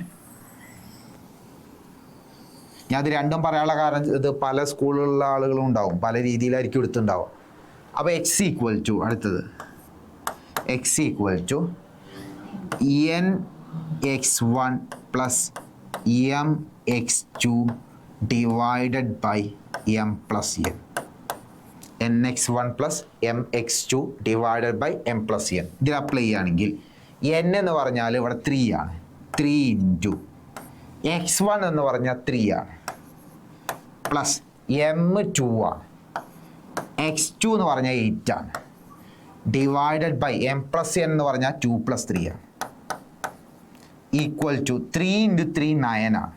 ഞാൻ അത് രണ്ടും പറയാനുള്ള കാരണം ഇത് പല സ്കൂളിലുള്ള ആളുകളും ഉണ്ടാവും, പല രീതിയിലായിരിക്കും എടുത്തുണ്ടാവുക. അപ്പോൾ അടുത്തത് x equal to nx1 plus m x two divided by m plus n. nx1 plus m x two divided by m plus n. ഇതിൽ അപ്ലൈ ചെയ്യുകയാണെങ്കിൽ n എന്ന് പറഞ്ഞാൽ ഇവിടെ 3 ആണ്. 3 ഇൻറ്റു x1 എന്ന് പറഞ്ഞാൽ 3 ആണ്, പ്ലസ് എം 2 ആണ്, x2 എന്ന് പറഞ്ഞാൽ 8 ആണ്, divided by m plus n എന്ന് പറഞ്ഞാൽ 2 പ്ലസ് 3 ആണ്, ഈക്വൽ ടു 3 ഇൻറ്റു 3 9 ആണ്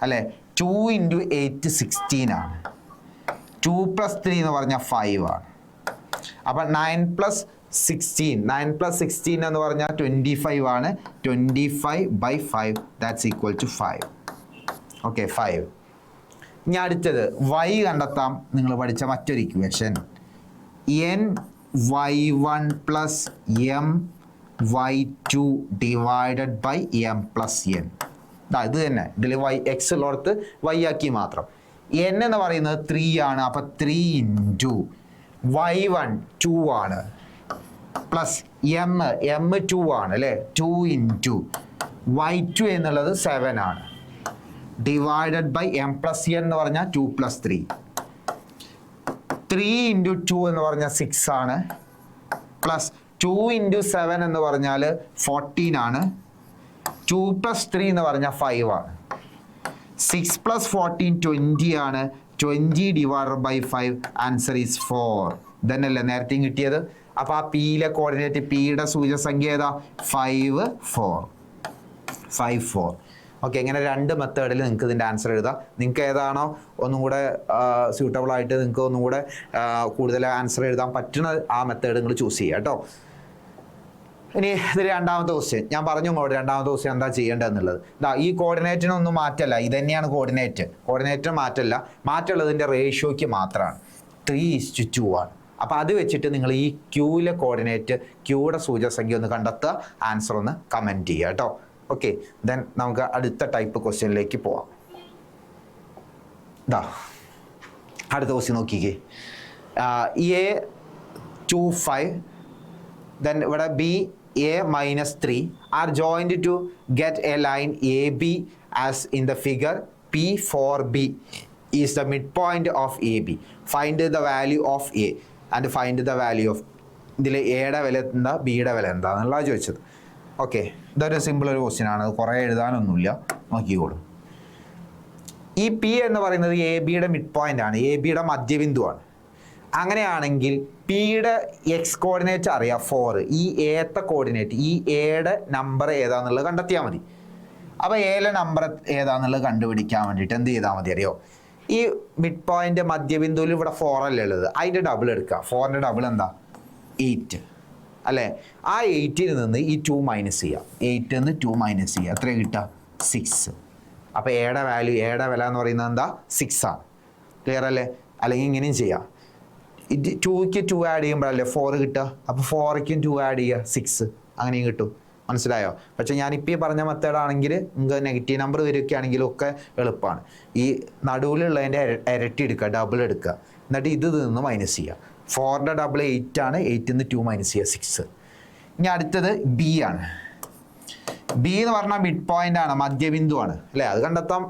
അല്ലേ. 2 ഇൻറ്റു 8 16 ആണ്. 2 പ്ലസ് 3 എന്ന് പറഞ്ഞാൽ 5 ആണ്. അപ്പം 9 പ്ലസ് 16 എന്ന് പറഞ്ഞാൽ 25 ആണ്. 25 by 5 that's equal to 5. Okay, 5. ഇനി അടുത്തത് y കണ്ടെത്താം. നിങ്ങൾ പഠിച്ച മറ്റൊരു equation n y1 plus m y2 divided by m plus n. ഇത് തന്നെ, ഇതിൽ എക്സ് ഉള്ളിടത്ത് y ആക്കി മാത്രം. n എന്ന് പറയുന്നത് 3 ആണ്. അപ്പം 3 ഇൻറ്റു y1 2 ആണ്, പ്ലസ് എം 2 ആണ് അല്ലേ, 2 ഇൻറ്റു y2 എന്നുള്ളത് 7 ആണ്, divided by m plus n എന്ന് പറഞ്ഞാൽ 2 പ്ലസ് 3. 3 ഇൻറ്റു 2 എന്ന് പറഞ്ഞാൽ 6 ആണ്, പ്ലസ് 2 ഇൻറ്റു 7 എന്ന് പറഞ്ഞാൽ 14 ആണ്, 2 പ്ലസ് 3 എന്ന് പറഞ്ഞാൽ 5 ആണ്. 6 പ്ലസ് 14 20 ആണ്. 20 ഡിവൈഡഡ് ബൈ 5 ആൻസർ ഈസ് 4. ഇതന്നെയല്ലേ നേരത്തെയും കിട്ടിയത്. അപ്പോൾ ആ പിയിലെ കോർഡിനേറ്റ്, പിയുടെ സൂചകസംഖ്യ ഏതാ? 5 4. 5 4. ഓക്കെ, ഇങ്ങനെ 2 മെത്തേഡിൽ നിങ്ങൾക്ക് ഇതിൻ്റെ ആൻസർ എഴുതാം. നിങ്ങൾക്ക് ഏതാണോ ഒന്നും കൂടെ സ്യൂട്ടബിൾ ആയിട്ട് നിങ്ങൾക്ക് ഒന്നും കൂടെ കൂടുതൽ ആൻസർ എഴുതാൻ പറ്റുന്ന ആ മെത്തേഡ് നിങ്ങൾ ചൂസ് ചെയ്യുക കേട്ടോ. ഇനി ഇതിൽ രണ്ടാമത്തെ ക്വസ്റ്റ്യൻ ഞാൻ പറഞ്ഞു ഇങ്ങോട്ട്. രണ്ടാമത്തെ ക്വസ്റ്റ്യൻ എന്താ ചെയ്യേണ്ടതെന്നുള്ളത് ഈ കോർഡിനേറ്റിനൊന്നും മാറ്റല്ല, ഇത് തന്നെയാണ് കോർഡിനേറ്റിന് മാറ്റല്ല. മാറ്റമുള്ളതിൻ്റെ റേഷ്യോയ്ക്ക് മാത്രമാണ്. 3:2 ആണ്. അപ്പോൾ അത് വെച്ചിട്ട് നിങ്ങൾ ഈ ക്യൂവിലെ കോർഡിനേറ്റ്, ക്യൂയുടെ സൂചകസംഖ്യ ഒന്ന് കണ്ടെത്തുക, ആൻസർ ഒന്ന് കമൻറ്റ് ചെയ്യുക കേട്ടോ. ഓക്കെ, ദെൻ നമുക്ക് അടുത്ത ടൈപ്പ് ക്വസ്റ്റ്യനിലേക്ക് പോവാം. അടുത്ത ക്വസ്റ്റ്യൻ നോക്കിക്കേ. A25 then ഇവിടെ B A minus 3 are joined to get a line AB as in the figure. P4B is the midpoint of AB. Find the value of A and find the value of ഇതിൽ എയുടെ വില എന്താ, ബിയുടെ വില എന്താണെന്നുള്ള ചോദിച്ചത്. Okay, ഇതൊരു simple ഒരു ക്വസ്റ്റ്യൻ ആണ്, കുറേ എഴുതാനൊന്നുമില്ല, നോക്കിക്കോളൂ. ഈ പി എന്ന് പറയുന്നത് എ ബിയുടെ മിഡ് പോയിന്റ് ആണ്, എ ബിയുടെ മധ്യബിന്ദുവാണ്. അങ്ങനെയാണെങ്കിൽ പിയുടെ എക്സ് കോർഡിനേറ്റ് അറിയാം 4. ഈ എത്തെ കോർഡിനേറ്റ്, ഈ എയുടെ നമ്പർ ഏതാണെന്നുള്ളത് കണ്ടെത്തിയാൽ മതി. അപ്പോൾ എയിലെ നമ്പർ ഏതാണെന്നുള്ളത് കണ്ടുപിടിക്കാൻ വേണ്ടിയിട്ട് എന്ത് ചെയ്താൽ മതി അറിയോ? ഈ മിഡ് പോയിന്റ് മധ്യബിന്ദുവിൽ ഇവിടെ 4 അല്ലേ ഉള്ളത്, അതിൻ്റെ ഡബിൾ എടുക്കുക. 4ൻ്റെ ഡബിൾ എന്താ? 8 അല്ലേ. ആ 8ൽ നിന്ന് ഈ 2 മൈനസ് ചെയ്യുക. 8ൽ നിന്ന് 2 മൈനസ് ചെയ്യുക, എത്ര കിട്ടുക? 6. അപ്പോൾ എയുടെ വാല്യൂ, എയുടെ വില എന്ന് പറയുന്നത് എന്താ? 6 ആണ്. ക്ലിയർ അല്ലേ? അല്ലെങ്കിൽ ഇങ്ങനെയും ചെയ്യാം. 2ക്ക് 2 ആഡ് ചെയ്യുമ്പോഴല്ലേ 4 കിട്ടുക. അപ്പോൾ 4ക്കും 2 ആഡ് ചെയ്യുക, 6, അങ്ങനെയും കിട്ടും. മനസ്സിലായോ? പക്ഷേ ഞാനിപ്പോൾ ഈ പറഞ്ഞ മെത്തേഡാണെങ്കിൽ നിങ്ങൾക്ക് നെഗറ്റീവ് നമ്പർ വരികയാണെങ്കിലും ഒക്കെ എളുപ്പമാണ്. ഈ നടുവിലുള്ളതിൻ്റെ ഇരട്ടി എടുക്കുക, ഡബിൾ എടുക്കുക, എന്നിട്ട് ഇത് നിന്ന് മൈനസ് ചെയ്യുക. 4ൻ്റെ ഡബിൾ 8 ആണ്, 8ൽ നിന്ന് 2 മൈനസ് ചെയ്യുക, 6. ഇനി അടുത്തത് ബി ആണ്. ബി എന്ന് പറഞ്ഞാൽ മിഡ് പോയിന്റ് ആണ്, മധ്യബിന്ദുവാണ് അല്ലേ. അത് കണ്ടെത്താം.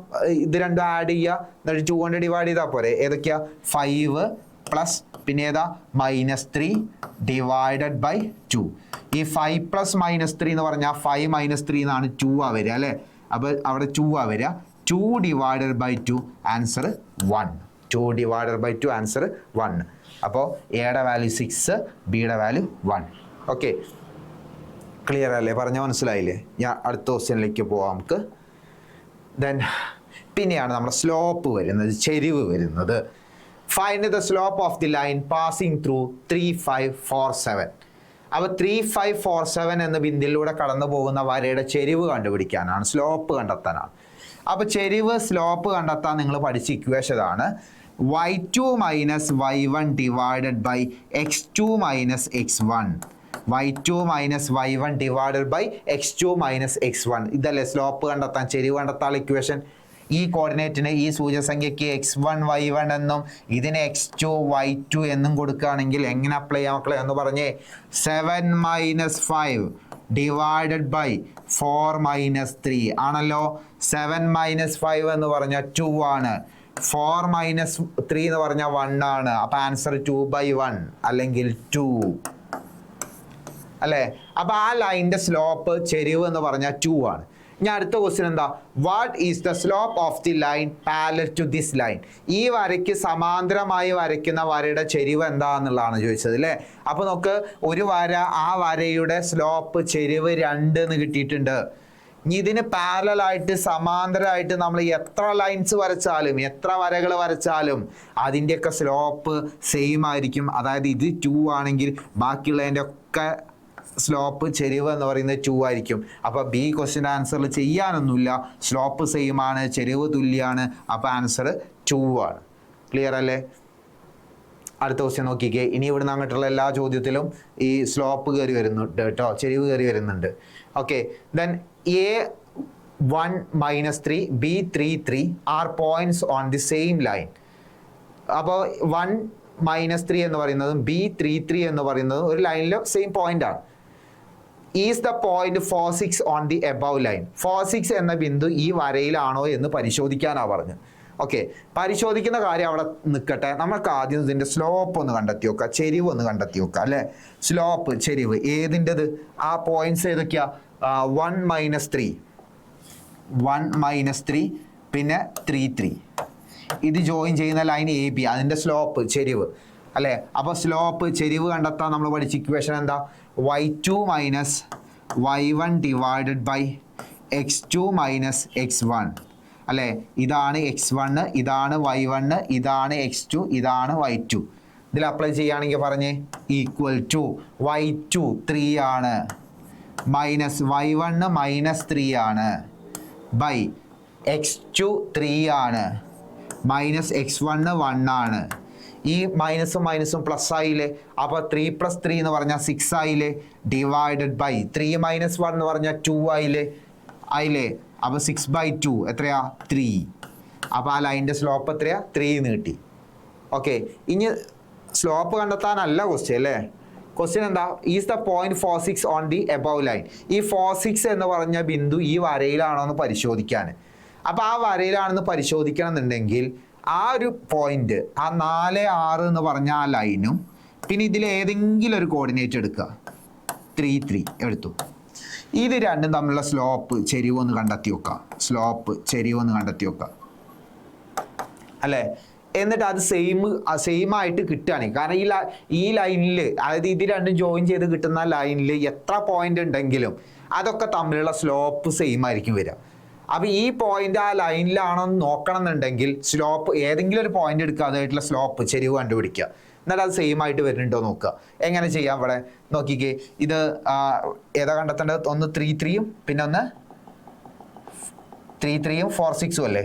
ഇത് രണ്ടും ആഡ് ചെയ്യുക, എന്നിട്ട് 2 കൊണ്ട് ഡിവൈഡ് ചെയ്താൽ പോരെ. ഏതൊക്കെയാ? 5 പ്ലസ് പിന്നെ ഏതാ? -3 ഡിവൈഡഡ് ബൈ 2. ഈ 5 പ്ലസ് -3 എന്ന് പറഞ്ഞാൽ 5 - 3 എന്നാണ് 2 ആ വരിക അല്ലേ. അപ്പോൾ അവിടെ 2 ആ വരിക. 2 divided by 2 answer 1. 2 divided by 2 answer 1. അപ്പോൾ എയുടെ വാല്യൂ 6, ബിയുടെ വാല്യൂ 1. ഓക്കെ, ക്ലിയർ അല്ലേ? പറഞ്ഞാൽ മനസ്സിലായില്ലേ? ഞാൻ അടുത്ത ക്വസ്റ്റ്യനിലേക്ക് പോവാം നമുക്ക്. ദെൻ പിന്നെയാണ് നമ്മുടെ സ്ലോപ്പ് വരുന്നത്, ചെരിവ് വരുന്നത്. Find the slope of the line passing through 3, 5, 4, 7. അപ്പോൾ 3, 5, 4, 7 എന്ന ബിന്ദുവിലൂടെ കടന്നു പോകുന്ന വരയുടെ ചെരിവ് കണ്ടുപിടിക്കാനാണ്, സ്ലോപ്പ് കണ്ടെത്താനാണ്. അപ്പോൾ ചെരിവ്, സ്ലോപ്പ് കണ്ടെത്താൻ നിങ്ങൾ പഠിച്ച ഇക്വേഷൻ ആണ് y2 minus y1 divided by x2 minus x1. y2 minus y1 divided by x2 minus x1. ഇതല്ലേ സ്ലോപ്പ് കണ്ടെത്താൻ, ചെരിവ് കണ്ടെത്താനുള്ള ഇക്വേഷൻ. ഈ കോർഡിനേറ്റിന്, ഈ സൂചകസംഖ്യയ്ക്ക് x1 y1 എന്നും ഇതിന് x2 y2 എന്നും കൊടുക്കുകയാണെങ്കിൽ എങ്ങനെ അപ്ലൈ ചെയ്യാം മക്കളെ എന്ന് പറഞ്ഞേ. 7 - 5 ഡിവൈഡഡ് ബൈ 4 മൈനസ് 3 ആണല്ലോ. 7 മൈനസ് 5 എന്ന് പറഞ്ഞാൽ 2 ആണ്. 4 മൈനസ് 3 എന്ന് പറഞ്ഞാൽ 1 ആണ്. അപ്പം ആൻസർ 2/1 അല്ലെങ്കിൽ 2 അല്ലേ. അപ്പം ആ ലൈനിൻ്റെ സ്ലോപ്പ് ചെരിവ് എന്ന് പറഞ്ഞാൽ 2 ആണ്. ഇനി അടുത്ത ക്വസ്റ്റ്യൻ എന്താ? What is the slope of the line parallel to this line? ഈ വരയ്ക്ക് സമാന്തരമായി വരയ്ക്കുന്ന വരയുടെ ചെരിവ് എന്താണെന്നുള്ളതാണ് ചോദിച്ചത് അല്ലേ. അപ്പോൾ നമുക്ക് ഒരു വര, ആ വരയുടെ സ്ലോപ്പ് ചെരിവ് 2 എന്ന് കിട്ടിയിട്ടുണ്ട്. ഇനി ഇതിന് പാരലായിട്ട് സമാന്തരമായിട്ട് നമ്മൾ എത്ര ലൈൻസ് വരച്ചാലും എത്ര വരകൾ വരച്ചാലും അതിൻ്റെയൊക്കെ സ്ലോപ്പ് സെയിം ആയിരിക്കും. അതായത് ഇത് 2 ആണെങ്കിൽ ബാക്കിയുള്ളതിൻ്റെ ഒക്കെ സ്ലോപ്പ് ചെരിവ് എന്ന് പറയുന്നത് 2 ആയിരിക്കും. അപ്പോൾ ബി ക്വസ്റ്റ്യൻ ആൻസറിൽ ചെയ്യാനൊന്നുമില്ല. സ്ലോപ്പ് സെയിം ആണ്, ചെരിവ് തുല്യമാണ്. അപ്പോൾ ആൻസർ 2 ആണ്. ക്ലിയർ അല്ലേ? അടുത്ത ക്വസ്റ്റ്യൻ നോക്കിക്കേ. ഇനി ഇവിടുന്ന് അങ്ങോട്ടുള്ള എല്ലാ ചോദ്യത്തിലും ഈ സ്ലോപ്പ് കയറി വരുന്നുണ്ട് കേട്ടോ, ചെരിവ് കയറി വരുന്നുണ്ട്. Okay, then A1 - 3 B3 3 are points on the same line. അപ്പോൾ 1 - 3 എന്ന് പറയുന്നതും B33 എന്ന് പറയുന്നതും ഒരു ലൈനിലെ സെയിം പോയിന്റ് ആണ്. Is the point 46 on the above line. 46 എന്ന ബിന്ദു ഈ വരയിലാണോ എന്ന് പരിശോധിക്കാനാണ് പറഞ്ഞത്. ഓക്കെ, പരിശോധിക്കുന്ന കാര്യം അവിടെ നിൽക്കട്ടെ. നമുക്ക് ആദ്യം ഇതിൻ്റെ സ്ലോപ്പ് ഒന്ന് കണ്ടെത്തി നോക്കാം, ചെരിവ് ഒന്ന് കണ്ടെത്തി നോക്കാം അല്ലേ. സ്ലോപ്പ്, ചെരിവ് ഏതിൻ്റെത്? ആ പോയിന്റ്സ് ഏതൊക്കെയാ? 1 - 3, 1 - 3, പിന്നെ 3 3. ഇത് ജോയിൻ ചെയ്യുന്ന ലൈൻ AB, അതിൻ്റെ സ്ലോപ്പ് ചെരിവ് അല്ലേ. അപ്പോൾ സ്ലോപ്പ് ചെരിവ് കണ്ടെത്താൻ നമ്മൾ പഠിച്ച ഇക്വേഷൻ എന്താ? y2 minus y1 divided by x2 minus x1 അല്ലേ. ഇതാണ് x1, ഇതാണ് y1, ഇതാണ് x2, ഇതാണ് y2. ഇതിൽ അപ്ലൈ ചെയ്യുകയാണെങ്കിൽ പറഞ്ഞേ ഈക്വൽ ടു y2 3 ആണ്, മൈനസ് y1 -3 ആണ്, ബൈ x2 3 ആണ്, മൈനസ് x1 1 ആണ്. ഈ മൈനസും മൈനസും പ്ലസ് ആയില്ലേ. അപ്പോൾ 3 + 3 എന്ന് പറഞ്ഞാൽ 6 ആയില്ലേ, ഡിവൈഡഡ് ബൈ 3 - 1 എന്ന് പറഞ്ഞാൽ 2 ആയില്ലേ. അപ്പോൾ 6/2 എത്രയാ? 3. അപ്പോൾ ആ ലൈനിൻ്റെ സ്ലോപ്പ് എത്രയാ? 3 എന്ന് കിട്ടി. ഓക്കെ, ഇനി സ്ലോപ്പ് കണ്ടെത്താനല്ല ക്വസ്റ്റ്യൻ അല്ലേ. ക്വസ്റ്റ്യൻ എന്താ? Is the point 46 on the above line. ഈ 46 എന്ന് പറഞ്ഞ ബിന്ദു ഈ വരയിലാണോ എന്ന് പരിശോധിക്കാൻ. അപ്പോൾ ആ വരയിലാണെന്ന് പരിശോധിക്കണം എന്നുണ്ടെങ്കിൽ ആ ഒരു പോയിന്റ്, ആ 4 6 എന്ന് പറഞ്ഞ ആ ലൈനും പിന്നെ ഇതിൽ ഏതെങ്കിലും ഒരു കോർഡിനേറ്റ് എടുക്കുക. 3 3 എടുത്തു. ഇത് രണ്ടും തമ്മിലുള്ള സ്ലോപ്പ് ചെരിവ് ഒന്ന് കണ്ടെത്തി വെക്കാം. സ്ലോപ്പ് ചെരിവ് ഒന്ന് കണ്ടെത്തി വെക്കാം അല്ലേ. എന്നിട്ട് അത് സെയിം ആയിട്ട് കിട്ടുകയാണ്. കാരണം ഈ ലൈനിൽ, അതായത് ഇത് രണ്ടും ജോയിൻ ചെയ്ത് കിട്ടുന്ന ലൈനിൽ എത്ര പോയിന്റ് ഉണ്ടെങ്കിലും അതൊക്കെ തമ്മിലുള്ള സ്ലോപ്പ് സെയിം ആയിരിക്കും വരിക. അപ്പോൾ ഈ പോയിന്റ് ആ ലൈനിലാണോ എന്ന് നോക്കണം എന്നുണ്ടെങ്കിൽ സ്ലോപ്പ് ഏതെങ്കിലും ഒരു പോയിന്റ് എടുക്കുക, അതായിട്ടുള്ള സ്ലോപ്പ് ചെരിവ് കണ്ടുപിടിക്കുക. എന്നാൽ അത് സെയിം ആയിട്ട് വരുന്നുണ്ടോ നോക്കുക. എങ്ങനെ ചെയ്യാം? ഇവിടെ നോക്കിക്കേ. ഇത് ഏതാ കണ്ടെത്തേണ്ടത്? ഒന്ന് 3 3 പിന്നെ ഒന്ന് 3 3 4 6 അല്ലേ.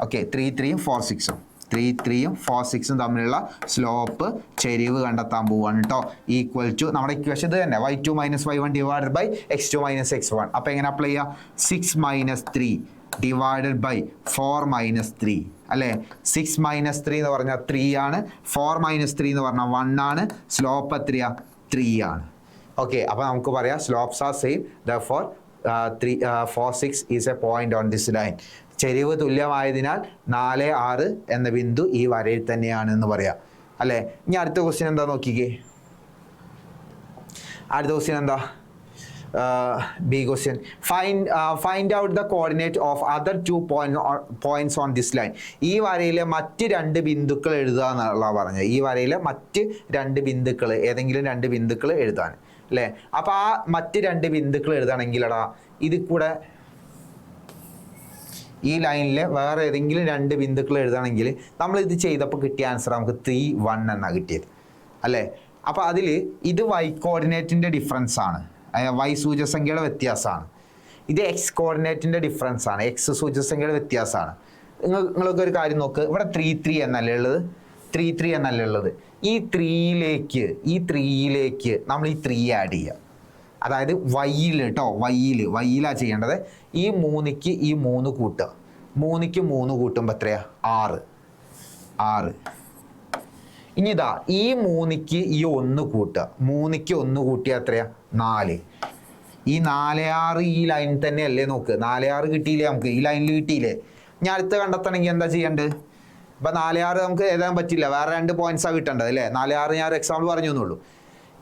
ഓക്കെ, 3 3 4 6 3 3 4 6 തമ്മിലുള്ള സ്ലോപ്പ് ചെരിവ് കണ്ടെത്താൻ പോവാണ് കേട്ടോ. ഈക്വൽ ടു നമ്മുടെ ഇക്വേഷൻ ഇത് തന്നെ, y2 - y1 divided by x2 - x1. അപ്പോൾ എങ്ങനെ അപ്ലൈ ചെയ്യുക? 6 - 3 ഡിവൈഡഡ് ബൈ 4 - 3 അല്ലേ. 6 - 3 എന്ന് പറഞ്ഞാൽ 3 ആണ്, 4 - 3 എന്ന് പറഞ്ഞാൽ 1 ആണ്. സ്ലോപ്പ് എത്രയാ? 3 ആണ്. ഓക്കെ, അപ്പോൾ നമുക്ക് പറയാം slopes are same, therefore 46 is A point on this line. ചെരിവ് തുല്യമായതിനാൽ 4 6 എന്ന ബിന്ദു ഈ വരയിൽ തന്നെയാണ് എന്ന് പറയാം അല്ലേ. ഇനി അടുത്ത ക്വസ്റ്റ്യൻ എന്താ നോക്കിക്കേ. അടുത്ത ക്വസ്റ്റ്യൻ എന്താ? B question. Find out the coordinate of other 2 points on this line. ഈ വരയിലെ മറ്റ് 2 ബിന്ദുക്കൾ എഴുതുക എന്നുള്ള പറഞ്ഞത്. ഈ വരയിലെ മറ്റ് 2 ബിന്ദുക്കൾ, ഏതെങ്കിലും 2 ബിന്ദുക്കൾ എഴുതാൻ അല്ലേ. അപ്പോൾ ആ മറ്റ് 2 ബിന്ദുക്കൾ എഴുതണമെങ്കിലടാ ഇതിൽ കൂടെ ഈ ലൈനിലെ വേറെ ഏതെങ്കിലും 2 ബിന്ദുക്കൾ എഴുതണമെങ്കിൽ നമ്മൾ ഇത് ചെയ്തപ്പോൾ കിട്ടിയ ആൻസർ നമുക്ക് 3 1 എന്നാണ് കിട്ടിയത് അല്ലേ. അപ്പോൾ അതിൽ ഇത് y കോർഡിനേറ്റിൻ്റെ ഡിഫറൻസ് ആണ്, y സൂചകസംഖ്യയുടെ വ്യത്യാസമാണ്. ഇത് x കോർഡിനേറ്റിൻ്റെ ഡിഫറൻസ് ആണ്, x സൂചകസംഖ്യയുടെ വ്യത്യാസമാണ്. നിങ്ങൾക്ക് ഒരു കാര്യം നോക്ക്, ഇവിടെ 3 3 എന്നല്ലേ ഉള്ളത്, 3 3 എന്നല്ലേ ഉള്ളത്. ഈ 3യിലേക്ക് നമ്മൾ ഈ 3 ആഡ് ചെയ്യുക. അതായത് വൈയിൽ കേട്ടോ, വൈയിലാണ് ചെയ്യേണ്ടത്. ഈ 3ക്ക് ഈ 3 കൂട്ടുക. 3ക്ക് 3 കൂട്ടുമ്പോൾ എത്രയാ? 6. ഇനി ഇതാ ഈ 3ക്ക് ഈ 1 കൂട്ടുക. 3ക്ക് 1 കൂട്ടിയാൽ എത്രയാ? 4. ഈ 4 6 ഈ ലൈൻ തന്നെയല്ലേ നോക്ക്. 4 6 കിട്ടിയില്ലേ നമുക്ക്, ഈ ലൈനിൽ കിട്ടിയില്ലേ. ഞാൻ അടുത്ത് കണ്ടെത്തണമെങ്കിൽ എന്താ ചെയ്യേണ്ടത്? ഇപ്പം 4 6 നമുക്ക് എഴുതാൻ പറ്റില്ല, വേറെ 2 പോയിന്റ്സാണ് കിട്ടേണ്ടത് അല്ലേ. 4 6 ഞാൻ ഒരു എക്സാമ്പിൾ പറഞ്ഞു എന്നുള്ളൂ.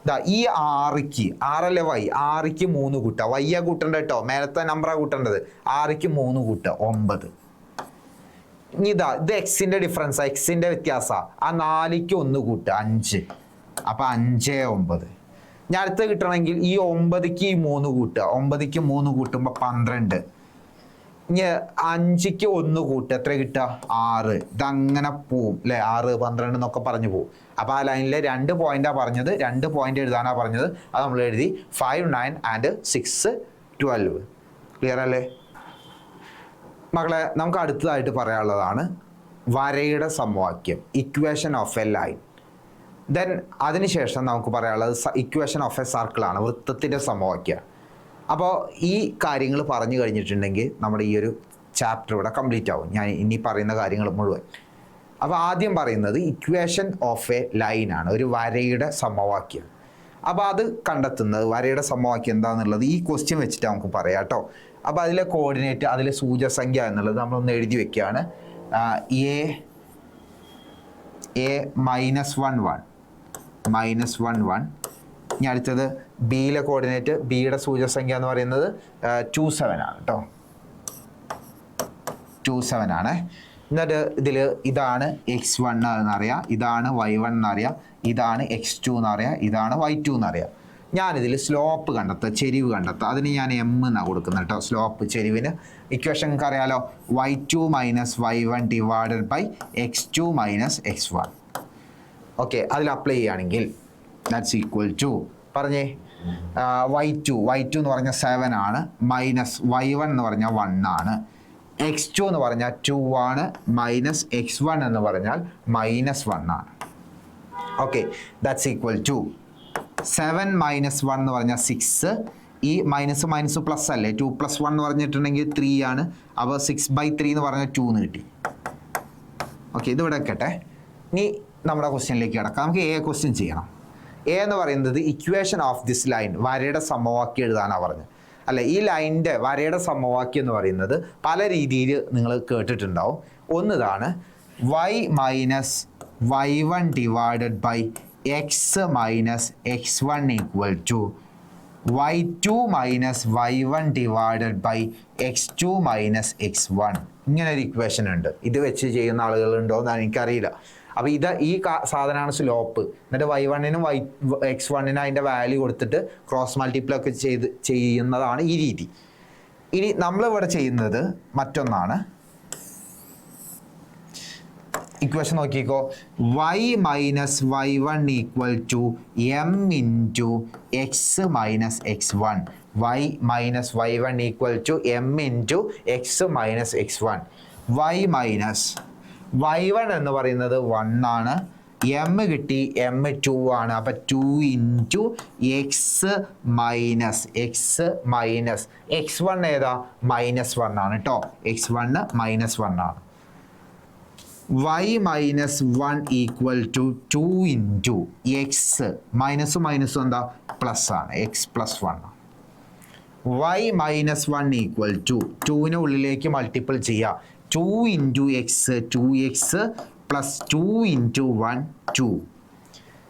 ഇതാ ഈ 6ക്ക് 6 വൈ, 6ക്ക് 3 കൂട്ടുക. വയ്യ കൂട്ടേണ്ടത് കേട്ടോ, മേലത്തെ നമ്പറാണ് കൂട്ടേണ്ടത്. 6ക്ക് 3 കൂട്ടുക 9. ഇനി ഇതാ ഇത് എക്സിന്റെ ഡിഫറൻസാ, എക്സിന്റെ വ്യത്യാസമാണ്. ആ 4ക്ക് 1 കൂട്ടുക 5. അപ്പം 5 9. ഞാൻ അടുത്ത് കിട്ടണമെങ്കിൽ ഈ 9ക്ക് 3 കൂട്ടുക. 9ക്ക് 3 കൂട്ടുമ്പോൾ 12. ഇനി 5ക്ക് 1 കൂട്ടുക, എത്ര കിട്ടുക? 6. ഇതങ്ങനെ പോവും അല്ലേ, 6 12 എന്നൊക്കെ പറഞ്ഞു പോവും. അപ്പോൾ ആ ലൈനിലെ 2 പോയിന്റാണ് പറഞ്ഞത്, 2 പോയിന്റ് എഴുതാനാണ് പറഞ്ഞത്. അത് നമ്മൾ എഴുതി 5 9 ആൻഡ് 6 12. ക്ലിയർ അല്ലേ മക്കളെ? നമുക്ക് അടുത്തതായിട്ട് പറയാനുള്ളതാണ് വരയുടെ സമവാക്യം, equation of A line. Then അതിനുശേഷം നമുക്ക് പറയാനുള്ളത് ഇക്വേഷൻ ഓഫ് എ സർക്കിളാണ്, വൃത്തത്തിൻ്റെ സമവാക്യം. അപ്പോൾ ഈ കാര്യങ്ങൾ പറഞ്ഞു കഴിഞ്ഞിട്ടുണ്ടെങ്കിൽ നമ്മുടെ ഈ ഒരു ചാപ്റ്റർ ഇവിടെ കംപ്ലീറ്റ് ആവും, ഞാൻ ഇനി പറയുന്ന കാര്യങ്ങൾ മുഴുവൻ. അപ്പോൾ ആദ്യം പറയുന്നത് ഇക്വേഷൻ ഓഫ് എ ലൈനാണ്, ഒരു വരയുടെ സമവാക്യം. അപ്പോൾ അത് കണ്ടെത്തുന്നത്, വരയുടെ സമവാക്യം എന്താണെന്നുള്ളത് ഈ ക്വസ്റ്റ്യൻ വെച്ചിട്ട് നമുക്ക് പറയാം കേട്ടോ. അപ്പോൾ അതിലെ കോർഡിനേറ്റ്, അതിലെ സൂചകസംഖ്യ എന്നുള്ളത് നമ്മളൊന്ന് എഴുതി വെക്കുകയാണ്. എ -1 1 -1 1. ഇനി അടുത്തത് ബിയിലെ കോർഡിനേറ്റ്, ബിയുടെ സൂചകസംഖ്യ എന്ന് പറയുന്നത് 27 ആണ് കേട്ടോ, 27 ആണ്. എന്നിട്ട് ഇതിൽ ഇതാണ് x1 എന്നറിയാം, ഇതാണ് y1 എന്നറിയാം, ഇതാണ് x2 എന്നറിയാം, ഇതാണ് y2 എന്നറിയാം. ഞാനിതിൽ സ്ലോപ്പ് കണ്ടെത്തുക, ചെരിവ് കണ്ടെത്തുക. അതിന് ഞാൻ m എന്നാണ് കൊടുക്കുന്നത് കേട്ടോ, സ്ലോപ്പ് ചെരിവിന്. ഇക്വേഷൻ നിങ്ങൾക്ക് അറിയാലോ, y2 - y1 divided by x2 - x1. Okay, അതിൽ അപ്ലൈ ചെയ്യുകയാണെങ്കിൽ ദാറ്റ്സ് ഈക്വൽ ടു, പറഞ്ഞേ, y2 എന്ന് പറഞ്ഞാൽ 7 ആണ്, മൈനസ് y1 എന്ന് പറഞ്ഞാൽ 1 ആണ്, x2 എന്ന് പറഞ്ഞാൽ 2 ആണ്, മൈനസ് x1 എന്ന് പറഞ്ഞാൽ -1 ആണ്. ഓക്കെ, ദാറ്റ്സ് ഈക്വൽ ടു 7 - 1 എന്ന് പറഞ്ഞാൽ 6. ഈ മൈനസ് പ്ലസ് അല്ലേ, 2 + 1 എന്ന് പറഞ്ഞിട്ടുണ്ടെങ്കിൽ 3 ആണ്. അപ്പോൾ 6/3 എന്ന് പറഞ്ഞാൽ 2 എന്ന് കിട്ടി. ഓക്കെ, ഇതിവിടെ വെക്കട്ടെ. ഇനി നമ്മുടെ ക്വസ്റ്റ്യനിലേക്ക് കിടക്കാം. നമുക്ക് എ ക്വസ്റ്റ്യൻ ചെയ്യണം. എ എന്ന് പറയുന്നത് ഇക്വേഷൻ ഓഫ് ദിസ് ലൈൻ, വരയുടെ സമവാക്യം എഴുതാനാണ് പറഞ്ഞത് അല്ലെ. ഈ ലൈനിൻ്റെ വരയുടെ സമവാക്യം എന്ന് പറയുന്നത് പല രീതിയിൽ നിങ്ങൾ കേട്ടിട്ടുണ്ടാവും. ഒന്നിതാണ് y - y1 divided by x - x1 equal to y2 - y1 divided by x2 - x1. ഇങ്ങനെ ഒരു ഇക്വേഷൻ ഉണ്ട്. ഇത് വെച്ച് ചെയ്യുന്ന ആളുകളുണ്ടോ എന്ന് എനിക്കറിയില്ല. അപ്പോൾ ഈ സാധനമാണ് സ്ലോപ്പ്. എന്നിട്ട് y1നും x1നും അതിൻ്റെ വാല്യൂ കൊടുത്തിട്ട് ക്രോസ് മൾട്ടിപ്ലൈ ഒക്കെ ചെയ്യുന്നതാണ് ഈ രീതി. ഇനി നമ്മളിവിടെ ചെയ്യുന്നത് മറ്റൊന്നാണ്. ഇക്വേഷൻ നോക്കിക്കോ, y - y1 equal to m into x - x1. y - y1 equal to m into x - x1. y y1 എന്ന് പറയുന്നത് 1 ആണ്, m കിട്ടി, m 2 ആണ്. അപ്പം 2 ഇൻറ്റു x മൈനസ് x1 ഏതാ, -1 ആണ് കേട്ടോ, x1 -1 ആണ്. y - 1 equal to 2 into x, minus എന്താ, പ്ലസ് ആണ്, x + 1. y - 1 ഈക്വൽ ടു 2ന് ഉള്ളിലേക്ക് മൾട്ടിപ്പിൾ ചെയ്യുക, 2 into X, 2x plus 2 into 1 2.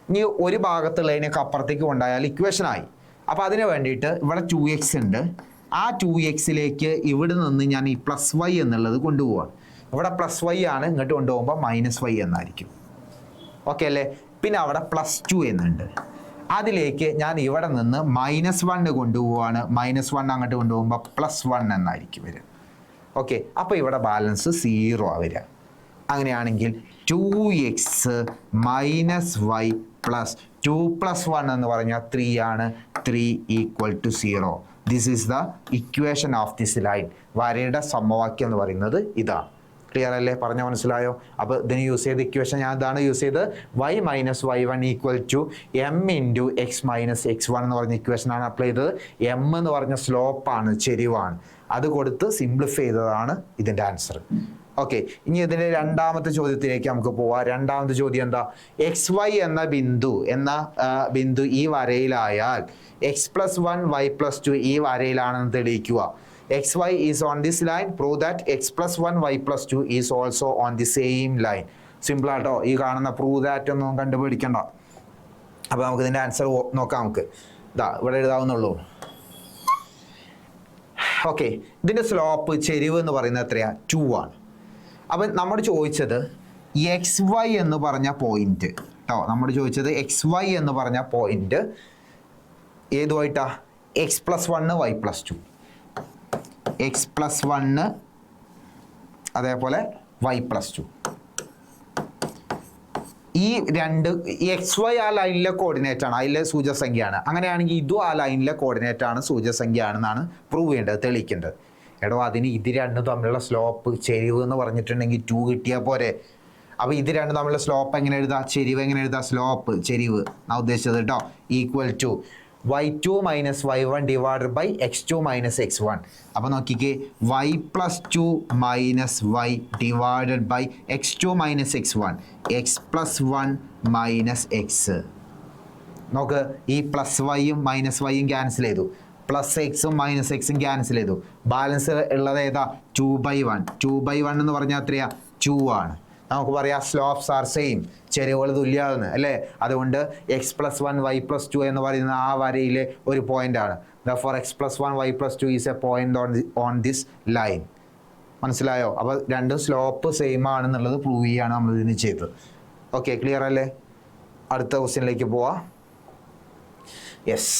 ഇനി ഒരു ഭാഗത്തുള്ളതിനൊക്കെ അപ്പുറത്തേക്ക് കൊണ്ടായാൽ ഇക്വേഷനായി. അപ്പോൾ അതിന് വേണ്ടിയിട്ട് ഇവിടെ 2x ഉണ്ട്, ആ 2xലേക്ക് ഇവിടെ നിന്ന് ഞാൻ ഈ +y എന്നുള്ളത് കൊണ്ടുപോവാണ്. ഇവിടെ +y ആണ്, ഇങ്ങോട്ട് കൊണ്ടുപോകുമ്പോൾ -y എന്നായിരിക്കും. ഓക്കെ അല്ലേ? പിന്നെ അവിടെ +2 എന്നുണ്ട്, അതിലേക്ക് ഞാൻ ഇവിടെ നിന്ന് -1 കൊണ്ടുപോവാണ്, -1 അങ്ങോട്ട് കൊണ്ടുപോകുമ്പോൾ +1 എന്നായിരിക്കും വരിക. ഓക്കെ, അപ്പോൾ ഇവിടെ ബാലൻസ് 0 വരിക. അങ്ങനെയാണെങ്കിൽ 2x - y പ്ലസ് 2 + 1 എന്ന് പറഞ്ഞാൽ 3 ആണ്, 3 equal to 0. This is the equation of this line. വരയുടെ സമവാക്യം എന്ന് പറയുന്നത് ഇതാണ്. ക്ലിയർ അല്ലേ? പറഞ്ഞാൽ മനസ്സിലായോ? അപ്പോൾ ഇതിന് യൂസ് ചെയ്ത ഇക്വേഷൻ ഞാൻ ഇതാണ് യൂസ് ചെയ്തത്. y - y1 equal to m into x - x1 എന്ന് പറഞ്ഞ ഇക്വേഷനാണ് അപ്ലൈ ചെയ്തത്. m എന്ന് പറഞ്ഞ സ്ലോപ്പാണ്, ചെരിവാണ്. അത് കൊടുത്ത് സിംപ്ലിഫൈ ചെയ്തതാണ് ഇതിൻ്റെ ആൻസർ. ഓക്കെ, ഇനി ഇതിൻ്റെ രണ്ടാമത്തെ ചോദ്യത്തിലേക്ക് നമുക്ക് പോവാം. രണ്ടാമത്തെ ചോദ്യം എന്താ? എക്സ് വൈ എന്ന ബിന്ദു ഈ വരയിലായാൽ x+1 y+2 ഈ വരയിലാണെന്ന് തെളിയിക്കുക. xy is on this line, prove that x+1 y+2 is also on the same line. Simple ആട്ടോ, ഈ കാണുന്ന പ്രൂവ് ദാറ്റ് ഒന്നും കണ്ടുപിടിക്കണ്ട. അപ്പോൾ നമുക്ക് ഇതിൻ്റെ ആൻസർ നോക്കാം. നമുക്ക് ഇവിടെ എഴുതാവുന്നുള്ളൂ. ഓക്കെ, ഇതിൻ്റെ സ്ലോപ്പ് ചെരിവ് എന്ന് പറയുന്നത് എത്രയാ? 2 ആണ്. അപ്പം നമ്മൾ ചോദിച്ചത് എക്സ് വൈ എന്ന് പറഞ്ഞ പോയിന്റ് കേട്ടോ. നമ്മൾ ചോദിച്ചത് എക്സ് വൈ എന്ന് പറഞ്ഞ പോയിന്റ് ഏതുമായിട്ടാ? x+1 y+2, x+1 അതേപോലെ y+2. ഈ രണ്ട് എക്സ് വൈ ആ ലൈനിലെ കോർഡിനേറ്റ് ആണ്, അതിലെ സൂചകസംഖ്യയാണ്. അങ്ങനെയാണെങ്കിൽ ഇതും ആ ലൈനിലെ കോർഡിനേറ്റ് ആണ്, സൂചകസംഖ്യയാണെന്നാണ് പ്രൂവ് ചെയ്യേണ്ടത്, തെളിയിക്കേണ്ടത്. എടോ അതിന് ഇത് രണ്ടും തമ്മിലുള്ള സ്ലോപ്പ് ചെരിവ് എന്ന് പറഞ്ഞിട്ടുണ്ടെങ്കിൽ 2 കിട്ടിയാൽ പോരെ. അപ്പോൾ ഇത് രണ്ടും തമ്മിലുള്ള സ്ലോപ്പ് എങ്ങനെ എഴുതാം? ചെരിവ് എങ്ങനെ എഴുതാം? സ്ലോപ്പ് ചെരിവ് ഞാൻ ഉദ്ദേശിച്ചത് കേട്ടോ. Equal to y2 - y1 divided by x2 - x1. അപ്പോൾ നോക്കിക്കേ, y+2 - y divided by x2 - x1, x+1 - x. നോക്ക്, ഈ പ്ലസ് വൈയും മൈനസ് വൈയും ക്യാൻസൽ ചെയ്തു, പ്ലസ് എക്സും മൈനസ് എക്സും ക്യാൻസൽ ചെയ്തു. ബാലൻസ് ഉള്ളത് ഏതാ? 2/1. 2/1 എന്ന് പറഞ്ഞാൽ എത്രയാ? 2 ആണ്. നമുക്ക് പറയാം സ്ലോപ്സ് ആർ സെയിം, ചെരിവുകൾ തുല്യമാകുന്നു അല്ലേ. അതുകൊണ്ട് x+1 y+2 എന്ന് പറയുന്ന ആ വരയിലെ ഒരു പോയിന്റ് ആണ്. Therefore x+1 y+2 is A point on this line. മനസ്സിലായോ? അപ്പോൾ രണ്ടും സ്ലോപ്പ് സെയിം ആണെന്നുള്ളത് പ്രൂവ് ചെയ്യാണ് നമ്മൾ ഇതിന് ചെയ്തത്. ഓക്കെ, ക്ലിയർ അല്ലേ? അടുത്ത ക്വസ്റ്റ്യനിലേക്ക് പോവാം. യെസ്,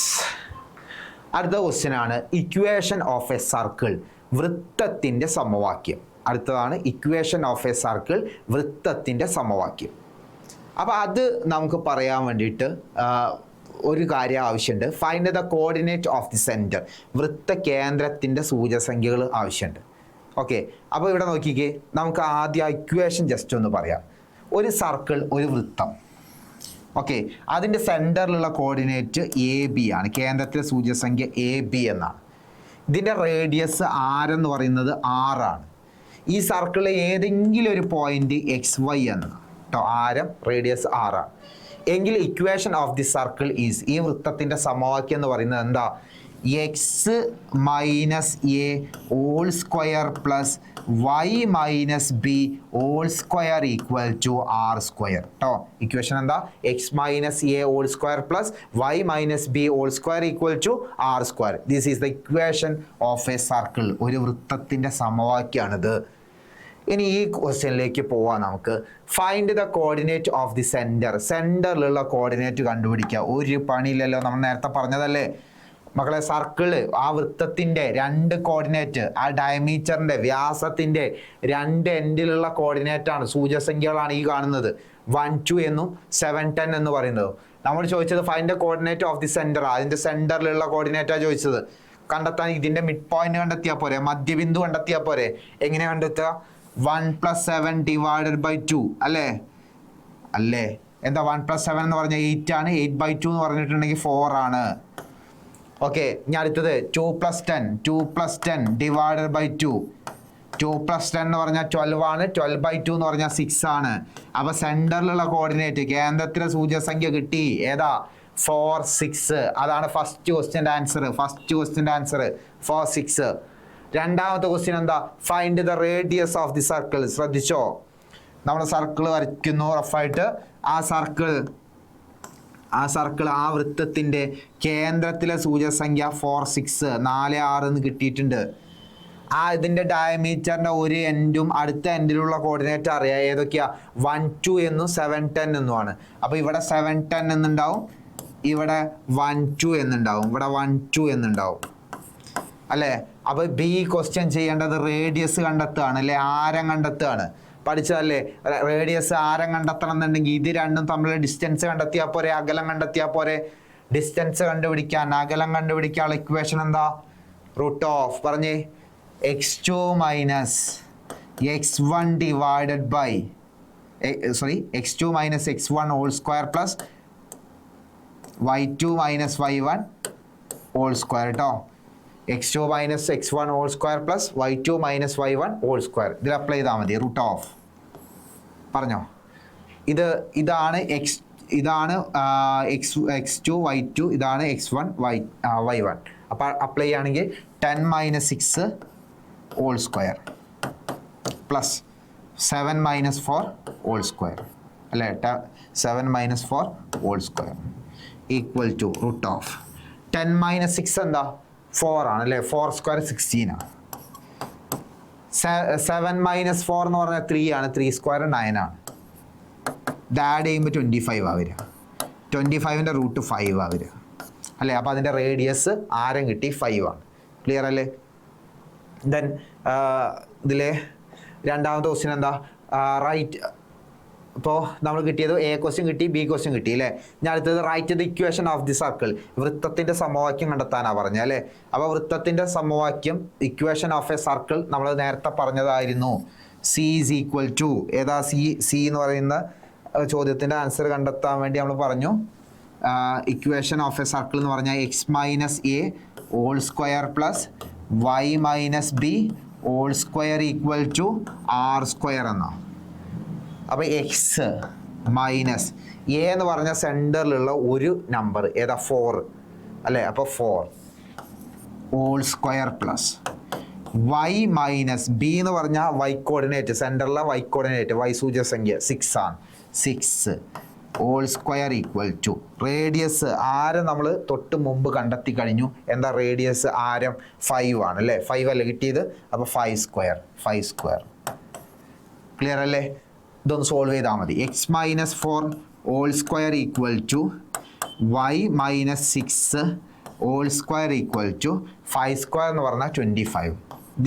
അടുത്ത ക്വസ്റ്റ്യൻ ആണ് ഇക്വേഷൻ ഓഫ് എ സർക്കിൾ, വൃത്തത്തിൻ്റെ സമവാക്യം. അടുത്തതാണ് ഇക്വേഷൻ ഓഫ് എ സർക്കിൾ, വൃത്തത്തിൻ്റെ സമവാക്യം. അപ്പോൾ അത് നമുക്ക് പറയാൻ വേണ്ടിയിട്ട് ഒരു കാര്യം ആവശ്യമുണ്ട്. Find the coordinate of the centre, വൃത്ത കേന്ദ്രത്തിൻ്റെ സൂചകസംഖ്യകൾ ആവശ്യമുണ്ട്. ഓക്കെ, അപ്പോൾ ഇവിടെ നോക്കിക്കേ, നമുക്ക് ആദ്യം ഇക്വേഷൻ ജസ്റ്റ് ഒന്ന് പറയാം. ഒരു സർക്കിൾ, ഒരു വൃത്തം. ഓക്കെ, അതിൻ്റെ സെൻറ്ററിലുള്ള കോർഡിനേറ്റ് AB ആണ്, കേന്ദ്രത്തിലെ സൂചകസംഖ്യ AB എന്നാണ്. ഇതിൻ്റെ റേഡിയസ് R എന്ന് പറയുന്നത് 6 ആണ്. ഈ സർക്കിളിലെ ഏതെങ്കിലും ഒരു പോയിന്റ് XY എന്ന് കേട്ടോ, ആരം റേഡിയസ് 6 ആണ് എങ്കിൽ equation of the circle is, ഈ വൃത്തത്തിൻ്റെ സമവാക്യം എന്ന് പറയുന്നത് എന്താ? x - a whole square plus y - b whole square equal to r². കേട്ടോ, ഇക്വേഷൻ എന്താ? x - a whole square plus y - b whole square equal to r². This is the equation of a circle, ഒരു വൃത്തത്തിൻ്റെ സമവാക്യമാണിത്. ഇനി ഈ ക്വസ്റ്റ്യനിലേക്ക് പോവാം. നമുക്ക് find the coordinate of the centre, സെൻറ്ററിലുള്ള കോർഡിനേറ്റ് കണ്ടുപിടിക്കുക. ഒരു പണിയില്ലല്ലോ, നമ്മൾ നേരത്തെ പറഞ്ഞതല്ലേ മക്കളെ. സർക്കിള്, ആ വൃത്തത്തിൻ്റെ 2 കോർഡിനേറ്റ്, ആ ഡയമീറ്ററിൻ്റെ വ്യാസത്തിൻ്റെ 2 എൻഡിലുള്ള കോർഡിനേറ്റാണ്, സൂചകസംഖ്യകളാണ് ഈ കാണുന്നത്. 1, 2 എന്നും 7, 10 എന്ന് പറയുന്നത്. നമ്മൾ ചോദിച്ചത് find the coordinate of the centre, അതിൻ്റെ സെൻറ്ററിലുള്ള കോർഡിനേറ്റാണ് ചോദിച്ചത്. കണ്ടെത്താൻ ഇതിൻ്റെ മിഡ് പോയിന്റ് കണ്ടെത്തിയാൽ പോരെ, മധ്യബിന്ദു കണ്ടെത്തിയാൽ പോരെ. എങ്ങനെ കണ്ടെത്തുക? 1 + 7 ഡിവൈഡഡ് ബൈ 2 അല്ലേ? എന്താ 1 + 7 എന്ന് പറഞ്ഞാൽ 8 ആണ്. 8/2 എന്ന് പറഞ്ഞിട്ടുണ്ടെങ്കിൽ 4 ആണ്. ഓക്കെ, ഇനി അടുത്തത് 2 + 10 ഡിവൈഡഡ് ബൈ 2. 2 + 10 എന്ന് പറഞ്ഞാൽ 12 ആണ്. 12/2 എന്ന് പറഞ്ഞാൽ 6 ആണ്. അപ്പോൾ സെൻറ്ററിലുള്ള കോർഡിനേറ്റ്, കേന്ദ്രത്തിലെ സൂചകസംഖ്യ കിട്ടി. ഏതാ? 4, 6. അതാണ് ഫസ്റ്റ് ക്വസ്റ്റ്യൻ്റെ ആൻസർ. 4, 6. രണ്ടാമത്തെ ക്വസ്റ്റ്യൻ എന്താ? Find the radius of the circle. ശ്രദ്ധിച്ചോ, നമ്മൾ സർക്കിൾ വരയ്ക്കുന്നു റഫായിട്ട്. ആ വൃത്തത്തിൻ്റെ കേന്ദ്രത്തിലെ സൂചകസംഖ്യ 4, 6, 4, 6 എന്ന് കിട്ടിയിട്ടുണ്ട്. ഇതിൻ്റെ ഡയമീറ്ററിൻ്റെ ഒരു എൻഡും അടുത്ത എൻഡിലുള്ള കോർഡിനേറ്റ് അറിയാം. ഏതൊക്കെയാ? 1, 2 എന്നും 7, 10 എന്നുമാണ്. അപ്പോൾ ഇവിടെ 7, 10 എന്നുണ്ടാവും, ഇവിടെ 1, 2 എന്നുണ്ടാവും, ഇവിടെ 1, 2 എന്നുണ്ടാവും അല്ലേ. അപ്പോൾ ബി ക്വസ്റ്റ്യൻ ചെയ്യേണ്ടത് റേഡിയസ് കണ്ടെത്തുകയാണ് അല്ലേ, ആരം കണ്ടെത്തുകയാണ്. പഠിച്ചതല്ലേ, റേഡിയസ് ആരം കണ്ടെത്തണം എന്നുണ്ടെങ്കിൽ ഇത് രണ്ടും തമ്മിലുള്ള ഡിസ്റ്റൻസ് കണ്ടെത്തിയാൽ പോരെ, അകലം കണ്ടെത്തിയാൽ പോരെ. ഡിസ്റ്റൻസ് കണ്ടുപിടിക്കാൻ, അകലം കണ്ടുപിടിക്കാനുള്ള ഇക്വേഷൻ എന്താ? √, പറഞ്ഞേ, x2 - x1 divided by x2 - x1 whole square plus y2 - y1 whole square കേട്ടോ. x2 minus x1 whole square plus y2 minus y1 whole square. ഇതിൽ അപ്ലൈ ചെയ്താൽ മതി. റൂട്ട് ഓഫ് പറഞ്ഞോ. ഇതാണ് x2 y2, ഇതാണ് x1 y1. അപ്പോൾ apply ചെയ്യുകയാണെങ്കിൽ 10 minus 6 whole square plus 7 minus 4 whole square അല്ലേ, 7 minus 4 whole square equal to root of 10 minus 6 എന്താ 4 ആണ് അല്ലേ, 4 സ്ക്വയർ 16 ആണ്. 7 മൈനസ് 4 എന്ന് പറഞ്ഞാൽ 3 ആണ്, 3 സ്ക്വയർ 9 ആണ്. ഇത് ആഡ് ചെയ്യുമ്പോൾ 25 ആ വരിക. 25ൻ്റെ റൂട്ട് 5 ആ വരിക അല്ലേ. അപ്പോൾ അതിൻ്റെ റേഡിയസ് ആരം കിട്ടി 5 ആണ്. ക്ലിയർ അല്ലേ? ദെൻ ഇതിലെ രണ്ടാമത്തെ ക്വസ്റ്റ്യൻ എന്താ, റൈറ്റ്. ഇപ്പോൾ നമ്മൾ കിട്ടിയത് എ ക്വസ്റ്റ്യൻ കിട്ടി, ബി ക്വസ്റ്റ്യൻ കിട്ടി അല്ലേ. ഞാൻ അടുത്തത് write the equation of the circle, വൃത്തത്തിൻ്റെ സമവാക്യം കണ്ടെത്താനാണ് പറഞ്ഞത് അല്ലേ. അപ്പോൾ വൃത്തത്തിൻ്റെ സമവാക്യം ഇക്വേഷൻ ഓഫ് എ സർക്കിൾ നമ്മൾ നേരത്തെ പറഞ്ഞതായിരുന്നു. സി ഈസ് ഈക്വൽ ടു ഏതാ, സി എന്ന് പറയുന്ന ചോദ്യത്തിൻ്റെ ആൻസർ കണ്ടെത്താൻ വേണ്ടി നമ്മൾ പറഞ്ഞു ഇക്വേഷൻ ഓഫ് എ സർക്കിൾ എന്ന് പറഞ്ഞാൽ x minus a whole square plus Y minus b whole square equal to r square എന്നാണ്. അപ്പോൾ എക്സ് മൈനസ് എ എന്ന് പറഞ്ഞ സെൻറ്ററിലുള്ള ഒരു നമ്പർ ഏതാ 4 അല്ലേ. അപ്പോൾ 4 whole square plus Y minus B എന്ന് പറഞ്ഞാൽ വൈ കോർഡിനേറ്റ്, സെൻറ്ററിലെ വൈ കോർഡിനേറ്റ് വൈ സൂചകസംഖ്യ 6 ആണ്, 6 whole square equal to radius ആരം നമ്മൾ തൊട്ട് മുമ്പ് കണ്ടെത്തി കഴിഞ്ഞു. എന്താ റേഡിയസ് ആരം 5 ആണ് അല്ലേ, 5 അല്ലേ കിട്ടിയത്. അപ്പോൾ 5 സ്ക്വയർ ക്ലിയർ അല്ലേ. ഇതൊന്ന് സോൾവ് ചെയ്താൽ മതി. X minus 4 whole square equal to Y minus 6 whole square equal to 5 square എന്ന് പറഞ്ഞാൽ 25.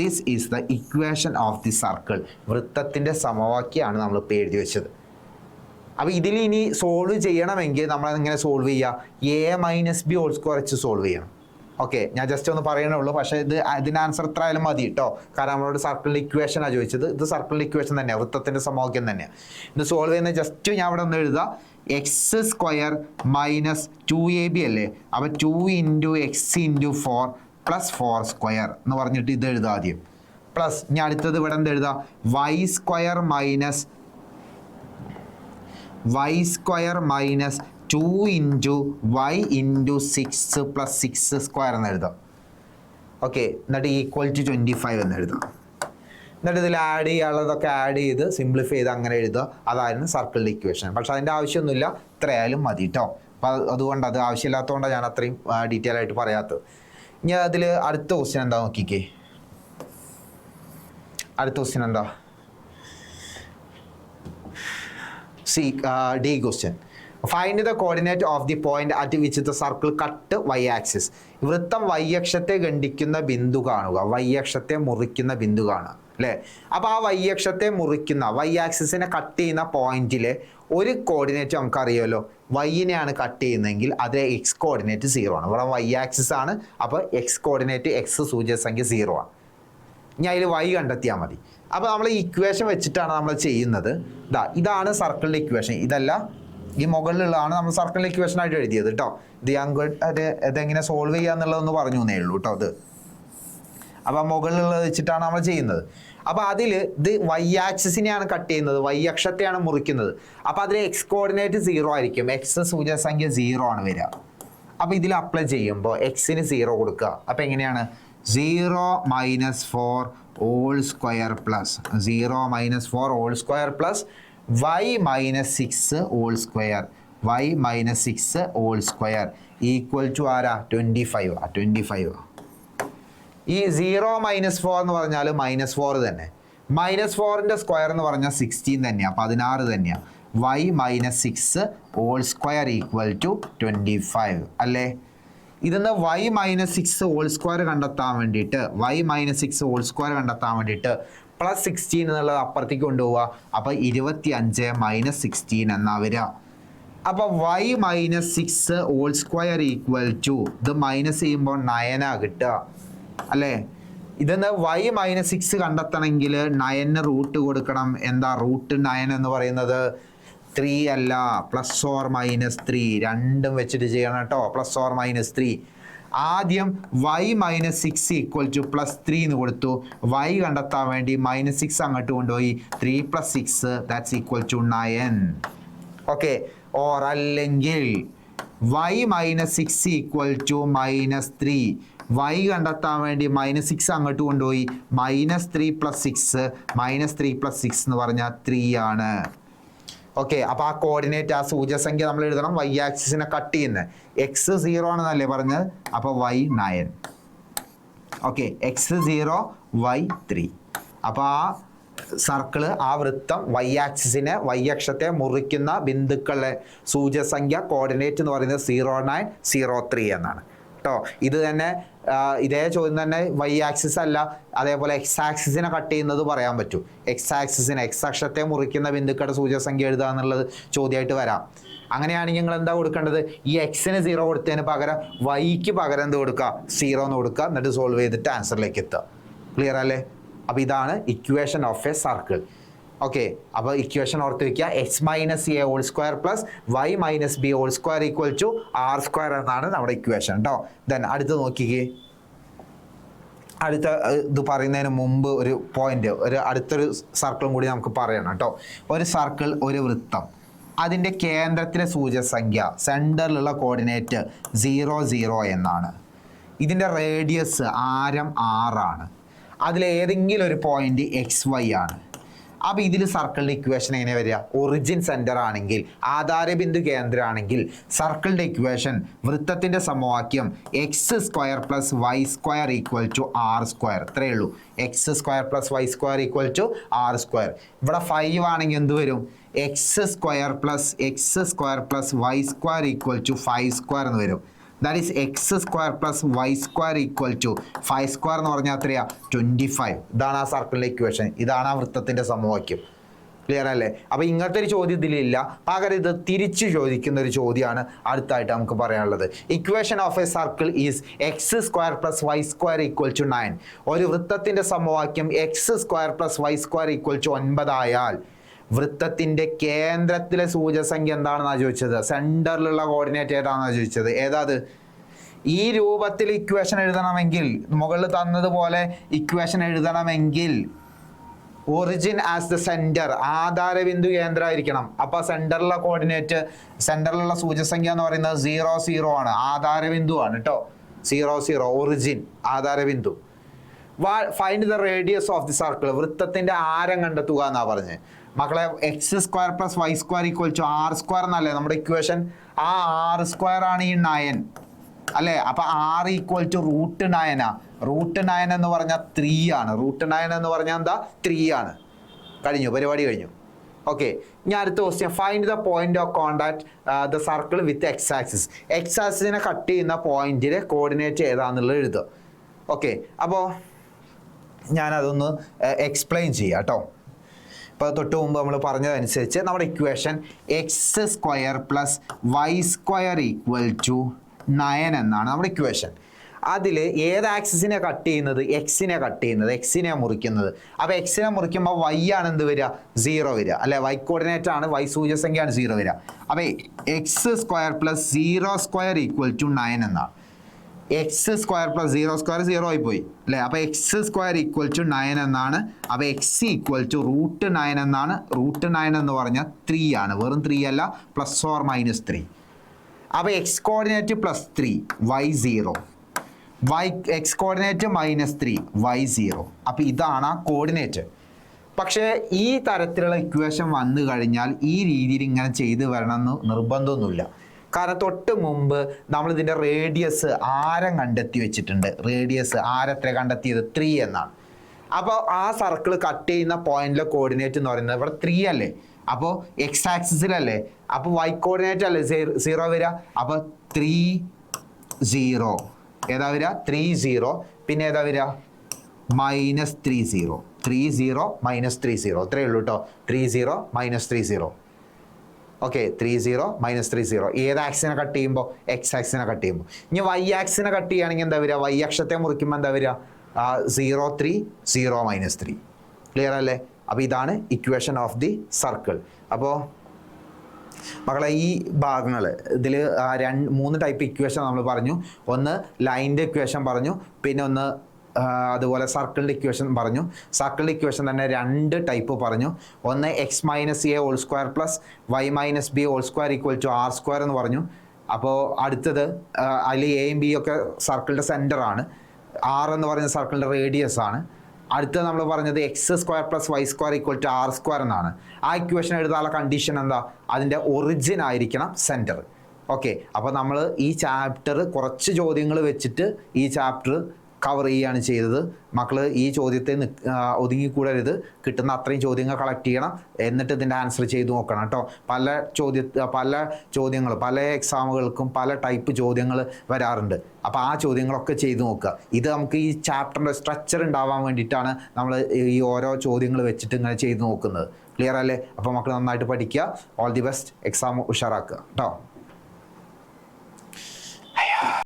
This is the equation of the circle. വൃത്തത്തിൻ്റെ സമവാക്യമാണ് നമ്മൾ ഇപ്പോൾ എഴുതി വെച്ചത്. അപ്പോൾ ഇതിൽ ഇനി സോൾവ് ചെയ്യണമെങ്കിൽ നമ്മളെങ്ങനെ സോൾവ് ചെയ്യുക, a minus b whole square വെച്ച് സോൾവ് ചെയ്യണം. ഓക്കെ, ഞാൻ ജസ്റ്റ് ഒന്ന് പറയണേ ഉള്ളൂ. പക്ഷേ ഇതിൻ്റെ ആൻസർ എത്ര ആയാലും മതി കേട്ടോ. കാരണം നമ്മളോട് സർക്കിളിൻ്റെ ഇക്വേഷനാണ് ചോദിച്ചത്. ഇത് സർക്കിളിൻ്റെ ഇക്വേഷൻ തന്നെയാണ്, വൃത്തത്തിൻ്റെ സമവാക്യം തന്നെയാണ്. ഇത് സോൾവ് ചെയ്യുന്ന ജസ്റ്റ് ഞാൻ ഇവിടെ ഒന്ന് എഴുതാം. എക്സ് സ്ക്വയർ മൈനസ് 2ab അല്ലേ. അപ്പോൾ 2 into X into 4 plus 4 square എന്ന് പറഞ്ഞിട്ട് ഇത് എഴുതാം ആദ്യം. പ്ലസ് ഞാൻ അടുത്തത് ഇവിടെ എന്ത് എഴുതാം, y square minus 2 into y into 6 plus 6 square എന്ന് എഴുതാം. ഓക്കെ, എന്നിട്ട് ഈക്വൽ ടു 25 എന്ന് എഴുതാം. എന്നിട്ട് ഇതിൽ ആഡ് ചെയ്യാനുള്ളതൊക്കെ ആഡ് ചെയ്ത് സിംപ്ലിഫൈ ചെയ്ത് അങ്ങനെ എഴുതുക. അതായിരുന്നു സർക്കിളിൻ്റെ ഇക്വേഷൻ. പക്ഷെ അതിൻ്റെ ആവശ്യമൊന്നുമില്ല, ഇത്രയായാലും മതി കേട്ടോ. അപ്പോൾ അതുകൊണ്ട് അത് ആവശ്യമില്ലാത്തതുകൊണ്ടാണ് ഞാൻ അത്രയും ഡീറ്റെയിൽ ആയിട്ട് പറയാത്തത്. ഇനി അതിൽ അടുത്ത ക്വസ്റ്റ്യൻ എന്താ നോക്കിക്കേ. അടുത്ത ക്വസ്റ്റ്യൻ എന്താ, D question. Find the coordinate of the point at which the circle cut y axis. വൃത്തം y അക്ഷത്തെ ഖണ്ഡിക്കുന്ന ബിന്ദു കാണുക, y അക്ഷത്തെ മുറിക്കുന്ന ബിന്ദു കാണുക അല്ലേ. അപ്പോൾ ആ y അക്ഷത്തെ മുറിക്കുന്ന y ആക്സിസിനെ കട്ട് ചെയ്യുന്ന പോയിന്റിലെ ഒരു കോർഡിനേറ്റ് നമുക്കറിയാമല്ലോ. വൈനെയാണ് കട്ട് ചെയ്യുന്നതെങ്കിൽ അതിലെ എക്സ് കോർഡിനേറ്റ് 0 ആണ്. ഇവിടെ y ആക്സിസ് ആണ്, അപ്പോൾ എക്സ് കോർഡിനേറ്റ് എക്സ് സൂചകസംഖ്യ 0 ആണ്. ഇനി അതിൽ y കണ്ടെത്തിയാൽ മതി. അപ്പോൾ നമ്മൾ ഈ ഇക്വേഷൻ വെച്ചിട്ടാണ് നമ്മൾ ചെയ്യുന്നത്. ഇതാണ് സർക്കിളിൻ്റെ ഇക്വേഷൻ. ഇതല്ല, ഈ മുകളിലുള്ളതാണ് നമ്മൾ സർക്കിളിൻ്റെ ഇക്വേഷൻ ആയിട്ട് എഴുതിയത് കേട്ടോ. ഇത് ഇതെങ്ങനെ സോൾവ് ചെയ്യുക എന്നുള്ളതൊന്ന് പറഞ്ഞു എന്നേ ഉള്ളൂ കേട്ടോ. അപ്പോൾ മുകളിലുള്ളത് വെച്ചിട്ടാണ് നമ്മൾ ചെയ്യുന്നത്. അപ്പോൾ അതിൽ ഇത് വൈ ആക്സിസിനെയാണ് കട്ട് ചെയ്യുന്നത്, വൈ അക്ഷത്തെയാണ് മുറിക്കുന്നത്. അപ്പോൾ അതിൽ എക്സ് കോർഡിനേറ്റ് 0 ആയിരിക്കും, എക്സ് സൂചകസംഖ്യ 0 ആണ് വരിക. അപ്പോൾ ഇതിൽ അപ്ലൈ ചെയ്യുമ്പോൾ എക്സിന് 0 കൊടുക്കുക. അപ്പോൾ എങ്ങനെയാണ്, 0 minus 4 whole square plus 0 minus 4 whole square plus y minus 6 whole square, y minus 6 whole square equal to ആരാ, 25. 25 ഈ 0 മൈനസ് 4 എന്ന് പറഞ്ഞാൽ മൈനസ് 4 തന്നെ. മൈനസ് 4ൻ്റെ സ്ക്വയർ എന്ന് പറഞ്ഞാൽ 16 തന്നെയാണ്, 16 തന്നെയാണ്. y minus 6 whole square equal to 25 അല്ലേ. ഇതിന്ന് y മൈനസ് 6 ഹോൾ സ്ക്വയർ കണ്ടെത്താൻ വേണ്ടിയിട്ട് പ്ലസ് 16 എന്നുള്ളത് അപ്പുറത്തേക്ക് കൊണ്ടുപോവുക. അപ്പോൾ 25 മൈനസ് 16 എന്നാ വരിക. അപ്പോൾ y minus 6 whole square equal to, ഇത് മൈനസ് ചെയ്യുമ്പോൾ 9 കിട്ടുക അല്ലേ. ഇതെന്ന് y മൈനസ് 6 കണ്ടെത്തണമെങ്കിൽ 9 റൂട്ട് കൊടുക്കണം. എന്താ റൂട്ട് 9 എന്ന് പറയുന്നത് 3 അല്ല, പ്ലസ് ഓർ മൈനസ് 3 രണ്ടും വെച്ചിട്ട് ചെയ്യണം കേട്ടോ. Plus or minus 3. ആദ്യം y മൈനസ് 6 ഈക്വൽ ടു +3 എന്ന് കൊടുത്തു. y കണ്ടെത്താൻ വേണ്ടി -6 അങ്ങോട്ട് കൊണ്ടുപോയി. 3 + 6 that's equal to 9. Okay, or അല്ലെങ്കിൽ y minus 6 equal to -3. y കണ്ടെത്താൻ വേണ്ടി -6 അങ്ങോട്ട് കൊണ്ടുപോയി. -3 + 6 -3 + 6 എന്ന് പറഞ്ഞാൽ 3 ആണ്. ഓക്കെ, അപ്പോൾ ആ കോർഡിനേറ്റ്, ആ സൂചകസംഖ്യ നമ്മൾ എഴുതണം. y ആക്സിസിനെ കട്ട് ചെയ്യുന്നത് x 0 ആണെന്നല്ലേ പറഞ്ഞത്, അപ്പോൾ y 9. Okay, x 0 y 3. അപ്പോൾ ആ സർക്കിള്, ആ വൃത്തം y ആക്സിസിനെ, y അക്ഷത്തെ മുറിക്കുന്ന ബിന്ദുക്കളുടെ സൂചകസംഖ്യ കോർഡിനേറ്റ് എന്ന് പറയുന്നത് 0 9 0 3 എന്നാണ് കേട്ടോ. ഇത് തന്നെ ഇതേ ചോദ്യം തന്നെ y ആക്സിസ് അല്ല, അതേപോലെ x ആക്സിസിനെ കട്ട് ചെയ്യുന്നത് പറയാൻ പറ്റും. x ആക്സിസിനെ, x അക്ഷത്തെ മുറിക്കുന്ന ബിന്ദുക്കളുടെ സൂചകസംഖ്യ എഴുതുക എന്നുള്ളത് ചോദ്യമായിട്ട് വരാം. അങ്ങനെയാണെങ്കിൽ നിങ്ങൾ എന്താ കൊടുക്കേണ്ടത്? ഈ എക്സിന് 0 കൊടുത്തതിന് പകരം വൈക്ക് പകരം എന്ത് കൊടുക്കുക? 0 എന്ന് കൊടുക്കുക. എന്നിട്ട് സോൾവ് ചെയ്തിട്ട് ആൻസറിലേക്ക് എത്തുക. ക്ലിയർ അല്ലേ? അപ്പോൾ ഇതാണ് equation of a circle. Okay, അപ്പോൾ ഇക്വേഷൻ ഓർത്ത് വയ്ക്കുക. X minus a whole square plus Y minus b whole square equal to r square എന്നാണ് നമ്മുടെ ഇക്വേഷൻ കേട്ടോ. ദെൻ അടുത്ത് നോക്കിക്കേ. അടുത്ത ഇത് പറയുന്നതിന് മുമ്പ് ഒരു പോയിന്റ്, അടുത്തൊരു സർക്കിളും കൂടി നമുക്ക് പറയണം കേട്ടോ. ഒരു സർക്കിൾ, ഒരു വൃത്തം, അതിൻ്റെ കേന്ദ്രത്തിലെ സൂചകസംഖ്യ, സെൻറ്ററിലുള്ള കോർഡിനേറ്റ് 0 0 എന്നാണ്. ഇതിൻ്റെ റേഡിയസ്, ആരം 6 ആണ്. അതിലേതെങ്കിലും ഒരു പോയിന്റ് XY ആണ്. അപ്പോൾ ഇതിൽ സർക്കിളിൻ്റെ ഇക്വേഷൻ എങ്ങനെ വരിക? ഒറിജിൻ സെൻറ്റർ ആണെങ്കിൽ, ആധാരബിന്ദു കേന്ദ്രമാണെങ്കിൽ സർക്കിളിൻ്റെ ഇക്വേഷൻ, വൃത്തത്തിൻ്റെ സമവാക്യം x² + y² equal to r². ഇത്രയേ ഉള്ളൂ. x² + y² equal to r². ഇവിടെ 5 ആണെങ്കിൽ എന്ത് വരും? x² + y² ഈക്വൽ ടു 5² എന്ന് വരും. That is x² + y² equal to 5² എന്ന് പറഞ്ഞാൽ എത്രയാ? 25. ഇതാണ് ആ സർക്കിളിൻ്റെ ഇക്വേഷൻ. ഇതാണ് ആ വൃത്തത്തിൻ്റെ സമവാക്യം. ക്ലിയർ അല്ലേ? അപ്പോൾ ഇങ്ങനത്തെ ഒരു ചോദ്യം ഇതിലില്ല. പകരം ഇത് തിരിച്ചു ചോദിക്കുന്ന ഒരു ചോദ്യമാണ് അടുത്തായിട്ട് നമുക്ക് പറയാനുള്ളത്. Equation of a circle is x² + y² equal to 9. ഒരു വൃത്തത്തിൻ്റെ സമവാക്യം x² + y² ഈക്വൽ ടു 9 ആയാൽ വൃത്തത്തിൻ്റെ കേന്ദ്രത്തിലെ സൂചകസംഖ്യ എന്താണെന്നാണ് ചോദിച്ചത്. സെൻറ്ററിലുള്ള കോർഡിനേറ്റ് ഏതാണെന്നാണ് ചോദിച്ചത്. ഏതാത്? ഈ രൂപത്തിൽ ഇക്വേഷൻ എഴുതണമെങ്കിൽ, മുകളിൽ തന്നതുപോലെ ഇക്വേഷൻ എഴുതണമെങ്കിൽ ഒറിജിൻ ആസ് ദ സെൻറ്റർ, ആധാരബിന്ദു കേന്ദ്രമായിരിക്കണം. അപ്പോൾ സെൻറ്ററിലുള്ള കോർഡിനേറ്റ്, സെൻറ്ററിലുള്ള സൂചകസംഖ്യ എന്ന് പറയുന്നത് 0 0 ആണ്. ആധാരബിന്ദു ആണ് കേട്ടോ. 0 0 ഒറിജിൻ, ആധാരബിന്ദു. Find the radius of the circle, വൃത്തത്തിൻ്റെ ആരം കണ്ടെത്തുക എന്നാണ് പറഞ്ഞത്. മക്കളെ, x² + y² equal to r² എന്നല്ലേ നമ്മുടെ ഇക്വേഷൻ. ആ r² ആണ് ഈ 9 അല്ലേ? അപ്പം r ഈക്വൽ ടു √9 ആ. √9 എന്ന് പറഞ്ഞാൽ 3 ആണ്. √9 എന്ന് പറഞ്ഞാൽ എന്താ? 3 ആണ്. കഴിഞ്ഞു, പരിപാടി കഴിഞ്ഞു. ഓക്കെ, ഇനി അടുത്ത question. Find the point of contact the circle with x axis. X ആക്സിസിനെ കട്ട് ചെയ്യുന്ന പോയിന്റിലെ കോർഡിനേറ്റ് ഏതാണെന്നുള്ളത് എഴുതുക. ഓക്കെ, അപ്പോൾ ഞാനതൊന്ന് എക്സ്പ്ലെയിൻ ചെയ്യാം കേട്ടോ. ഇപ്പോൾ തൊട്ട് മുമ്പ് നമ്മൾ പറഞ്ഞതനുസരിച്ച് നമ്മുടെ equation x² + y² equal to 9 എന്നാണ് നമ്മുടെ ഇക്വേഷൻ. അതിൽ ഏത് ആക്സിസിനെ കട്ട് ചെയ്യുന്നത്? എക്സിനെ കട്ട് ചെയ്യുന്നത്, എക്സിനെ മുറിക്കുന്നത്. അപ്പോൾ എക്സിനെ മുറിക്കുമ്പോൾ y ആണ് എന്ത് വരിക? 0 വരിക അല്ലെ? y കോർഡിനേറ്റ് ആണ്, y സൂചകസംഖ്യയാണ് 0 വരിക. അപ്പോൾ x² + 0² ഈക്വൽ ടു 9 എന്നാണ്. x² + 0² 0 ആയി പോയി അല്ലേ? അപ്പോൾ x² ഈക്വൽ ടു 9 എന്നാണ്. അപ്പോൾ x ഈക്വൽ ടു √9 എന്നാണ്. √9 എന്ന് പറഞ്ഞാൽ 3 ആണ്, വെറും 3 അല്ല, +or-3. അപ്പോൾ x coordinate +3, y 0, x coordinate -3, y 0. അപ്പോൾ ഇതാണ് ആ കോർഡിനേറ്റ്. പക്ഷേ ഈ തരത്തിലുള്ള ഇക്വേഷൻ വന്നു കഴിഞ്ഞാൽ ഈ രീതിയിൽ ഇങ്ങനെ ചെയ്ത് വരണമെന്ന് നിർബന്ധമൊന്നുമില്ല. കാരണം തൊട്ട് മുമ്പ് നമ്മളിതിൻ്റെ റേഡിയസ്, ആരം കണ്ടെത്തി വെച്ചിട്ടുണ്ട്. റേഡിയസ്, ആരത്ര കണ്ടെത്തിയത്? 3 എന്നാണ്. അപ്പോൾ ആ സർക്കിൾ കട്ട് ചെയ്യുന്ന പോയിന്റിലെ കോർഡിനേറ്റ് എന്ന് പറയുന്നത് ഇവിടെ 3 അല്ലേ? അപ്പോൾ എക്സ് ആക്സിസിലല്ലേ? അപ്പോൾ y കോർഡിനേറ്റ് അല്ലേ 0 വരിക? അപ്പോൾ 3 0 ഏതാ വരിക? 3 0. പിന്നെ ഏതാ വരിക? -3 0. 3 0 -3 0. ഇത്രയേ ഉള്ളൂ കേട്ടോ. 3 0 -3 0. ഓക്കെ, 3 0 -3 0. ഏത് ആക്സിനെ കട്ട് ചെയ്യുമ്പോൾ? എക്സ് ആക്സിനെ കട്ട് ചെയ്യുമ്പോൾ. ഇനി y ആക്സിനെ കട്ട് ചെയ്യുകയാണെങ്കിൽ എന്താ വരിക? y അക്ഷത്തെ മുറിക്കുമ്പോൾ എന്താ വരിക? 0 3 0 -3. ക്ലിയർ അല്ലേ? അപ്പോൾ ഇതാണ് ഇക്വേഷൻ ഓഫ് ദി സർക്കിൾ. അപ്പോൾ മക്കളെ ഈ ഭാഗങ്ങൾ ഇതിൽ 3 ടൈപ്പ് ഇക്വേഷൻ നമ്മൾ പറഞ്ഞു. ഒന്ന് ലൈനിൻ്റെ ഇക്വേഷൻ പറഞ്ഞു, പിന്നെ ഒന്ന് അതുപോലെ സർക്കിളിൻ്റെ ഇക്വേഷൻ പറഞ്ഞു. സർക്കിളിൻ്റെ ഇക്വേഷൻ തന്നെ 2 ടൈപ്പ് പറഞ്ഞു. ഒന്ന് x minus a whole square plus Y minus b whole square equal to r square എന്ന് പറഞ്ഞു. അപ്പോൾ അടുത്തത് അതിൽ എയും ബി ഒക്കെ സർക്കിളിൻ്റെ സെൻറ്ററാണ്, ആർ എന്ന് പറയുന്ന സർക്കിളിൻ്റെ റേഡിയസ് ആണ്. അടുത്തത് നമ്മൾ പറഞ്ഞത് x square plus y square equal to r square എന്നാണ്. ആ ഇക്വേഷൻ എഴുതാനുള്ള കണ്ടീഷൻ എന്താ? അതിൻ്റെ ഒറിജിൻ ആയിരിക്കണം സെൻറ്റർ. ഓക്കെ, അപ്പോൾ നമ്മൾ ഈ ചാപ്റ്റർ കുറച്ച് ചോദ്യങ്ങൾ വെച്ചിട്ട് ഈ ചാപ്റ്റർ കവർ ചെയ്യുകയാണ് ചെയ്തത്. മക്കൾ ഈ ചോദ്യത്തെ ഒതുങ്ങിക്കൂടരുത്, കിട്ടുന്ന അത്രയും ചോദ്യങ്ങൾ കളക്ട് ചെയ്യണം, എന്നിട്ട് ഇതിൻ്റെ ആൻസർ ചെയ്ത് നോക്കണം കേട്ടോ. പല ചോദ്യങ്ങൾ പല എക്സാമുകൾക്കും പല ടൈപ്പ് ചോദ്യങ്ങൾ വരാറുണ്ട്. അപ്പോൾ ആ ചോദ്യങ്ങളൊക്കെ ചെയ്ത് നോക്കുക. ഇത് നമുക്ക് ഈ ചാപ്റ്ററിൻ്റെ സ്ട്രക്ചർ ഉണ്ടാവാൻ വേണ്ടിയിട്ടാണ് നമ്മൾ ഈ ഓരോ ചോദ്യങ്ങൾ വെച്ചിട്ട് ഇങ്ങനെ ചെയ്ത് നോക്കുന്നത്. ക്ലിയർ അല്ലേ? അപ്പോൾ മക്കൾ നന്നായിട്ട് പഠിക്കുക. All the best. എക്സാം ഉഷാറാക്കുക കേട്ടോ.